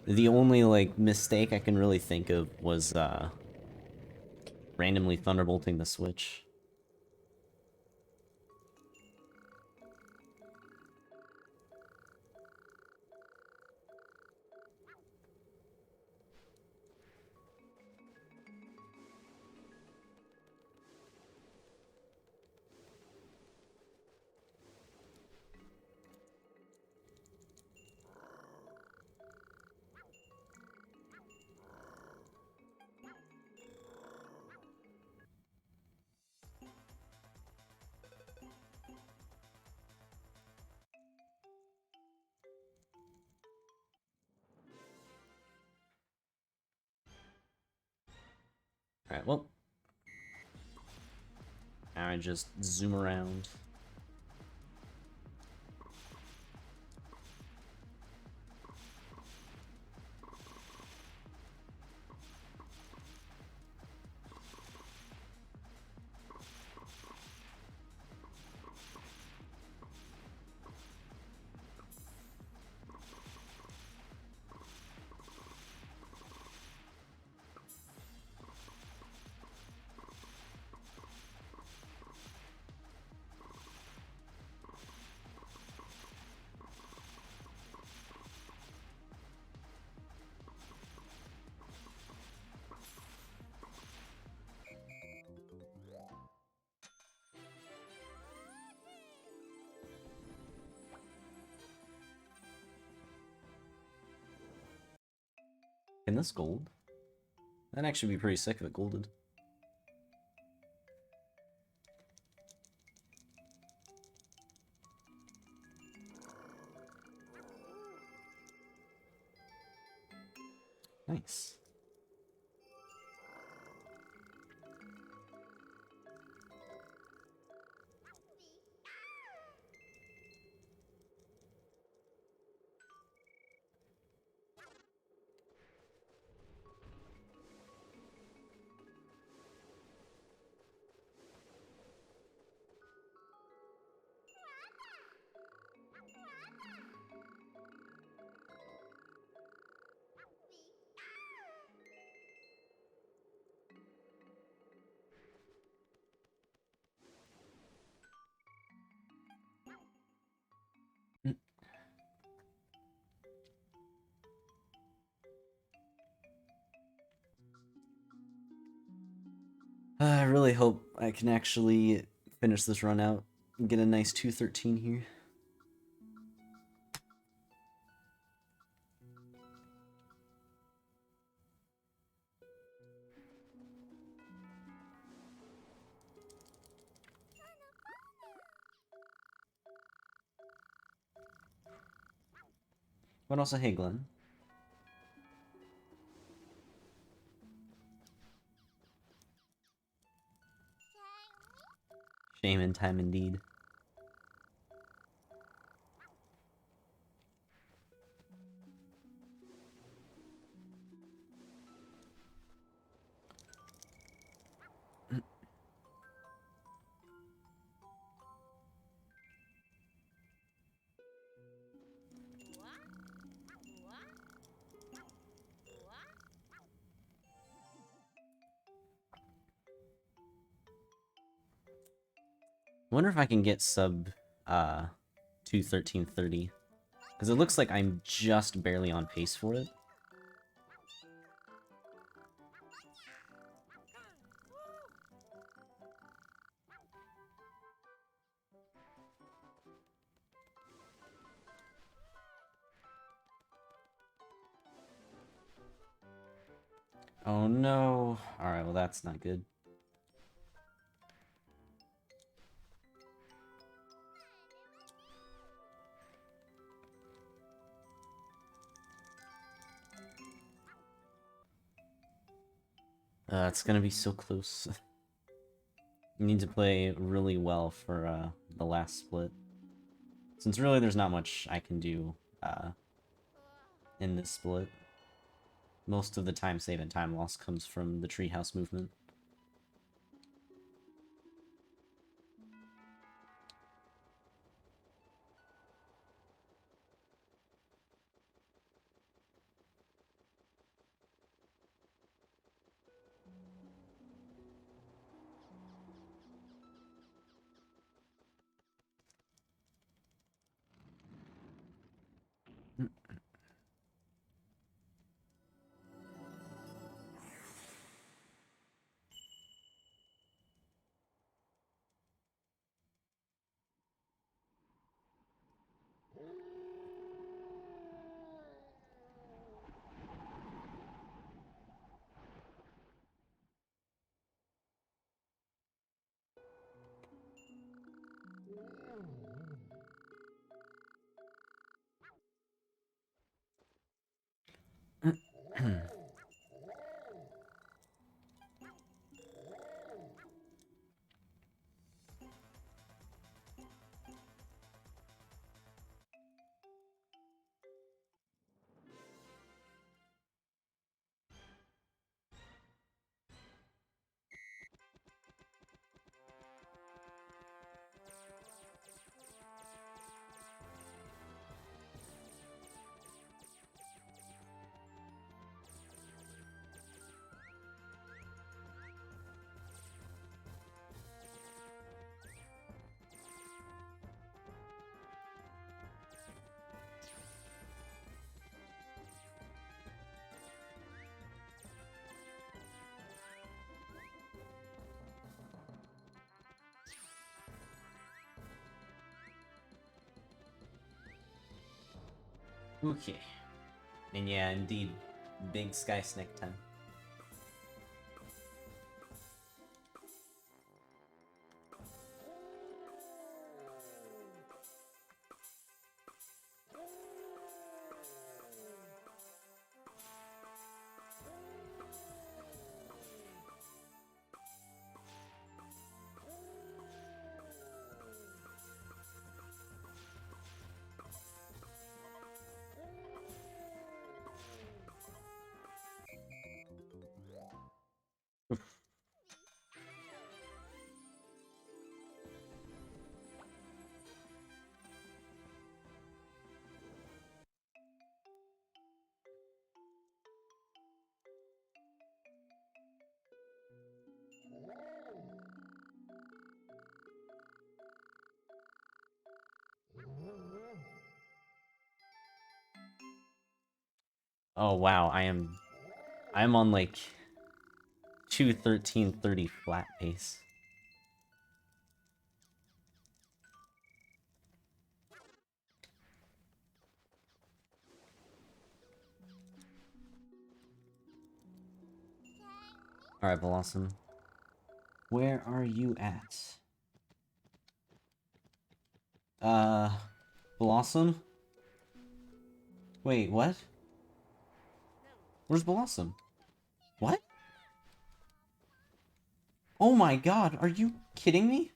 The only, like, mistake I can really think of was, randomly thunderbolting the Switch. Alright, well. Now I just zoom around. Can this gold? That'd actually be pretty sick if it golded. Nice. I really hope I can actually finish this run out and get a nice 213 here. But also, hey Glenn. Shame in time indeed. I wonder if I can get sub 213.30. Because it looks like I'm just barely on pace for it. Oh no. Alright, well that's not good. It's gonna be so close. You need to play really well for the last split. Since really there's not much I can do in this split. Most of the time save and time loss comes from the treehouse movement. Okay. And yeah, indeed, Big Sky Snake 10. Oh wow, I'm on like 2:13:30 flat pace. Alright, Blossom. Where are you at? Blossom? Wait, what? Where's Blossom? What? Oh my god, are you kidding me?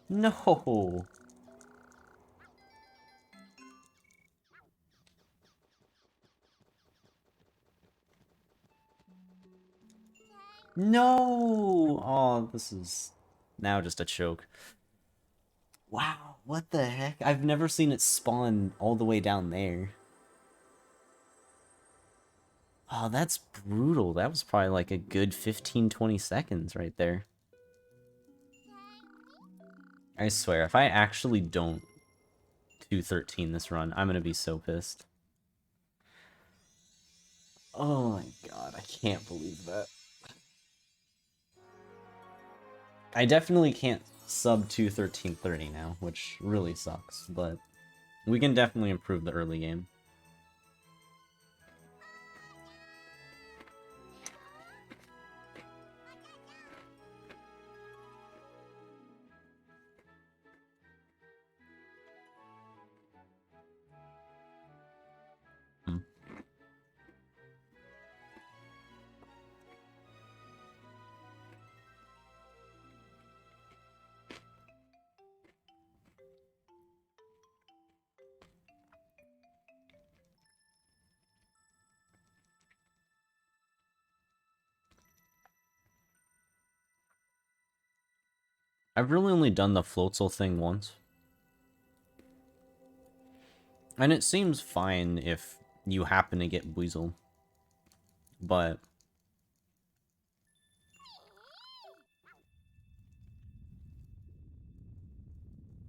No. No! Oh, this is now just a choke. Wow, what the heck? I've never seen it spawn all the way down there. Oh, that's brutal. That was probably like a good 15-20 seconds right there. I swear, if I actually don't 213 this run, I'm gonna be so pissed. Oh my god, I can't believe that. I definitely can't sub 213.30 now, which really sucks, but we can definitely improve the early game. Hmm. I've really only done the Floatzel thing once. And it seems fine if you happen to get Weasel. But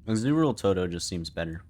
Azurill Toto just seems better.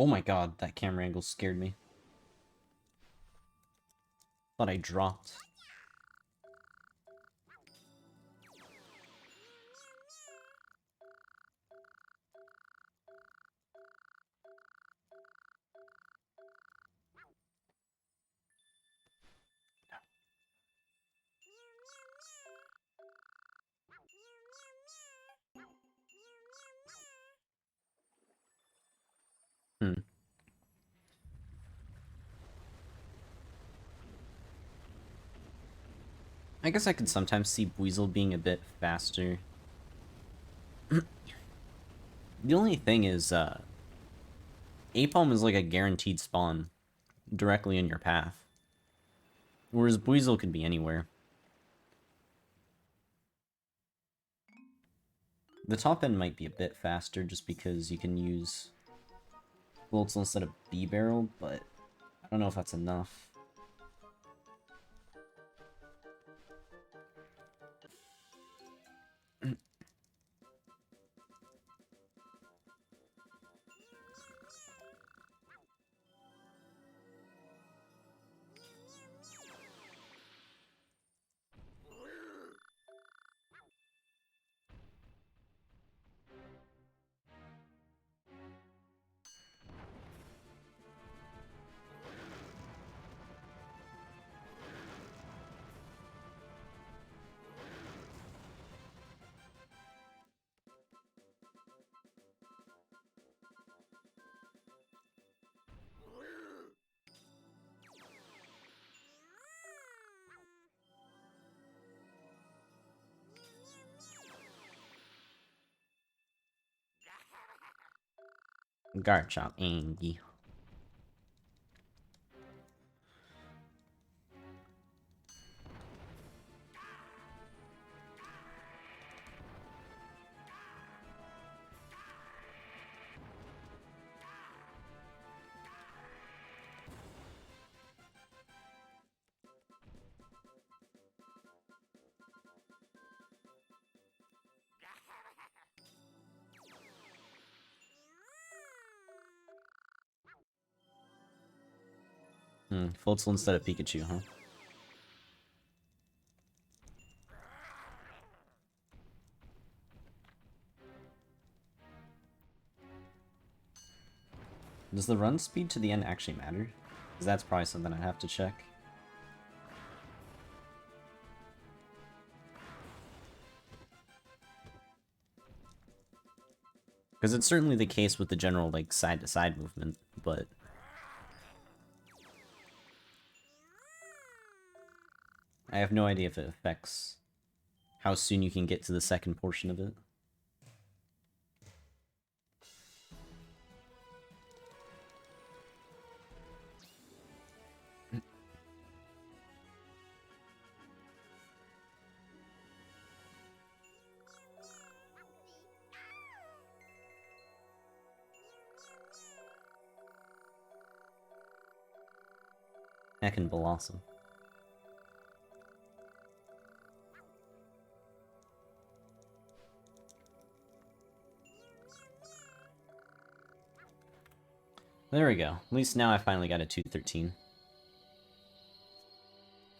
Oh my god, that camera angle scared me. Thought I dropped. Hmm. I guess I could sometimes see Weasel being a bit faster. The only thing is, Apalm is like a guaranteed spawn directly in your path. Whereas Weasel could be anywhere. The top end might be a bit faster just because you can use bolts instead of B-barrel, but I don't know if that's enough. Garchomp, Angie. Floatzel instead of Pikachu, huh? Does the run speed to the end actually matter? Because that's probably something I'd have to check. Because it's certainly the case with the general, like, side-to-side movement, but... I have no idea if it affects how soon you can get to the second portion of it. Heckin' Blossom. There we go. At least now I finally got a 213.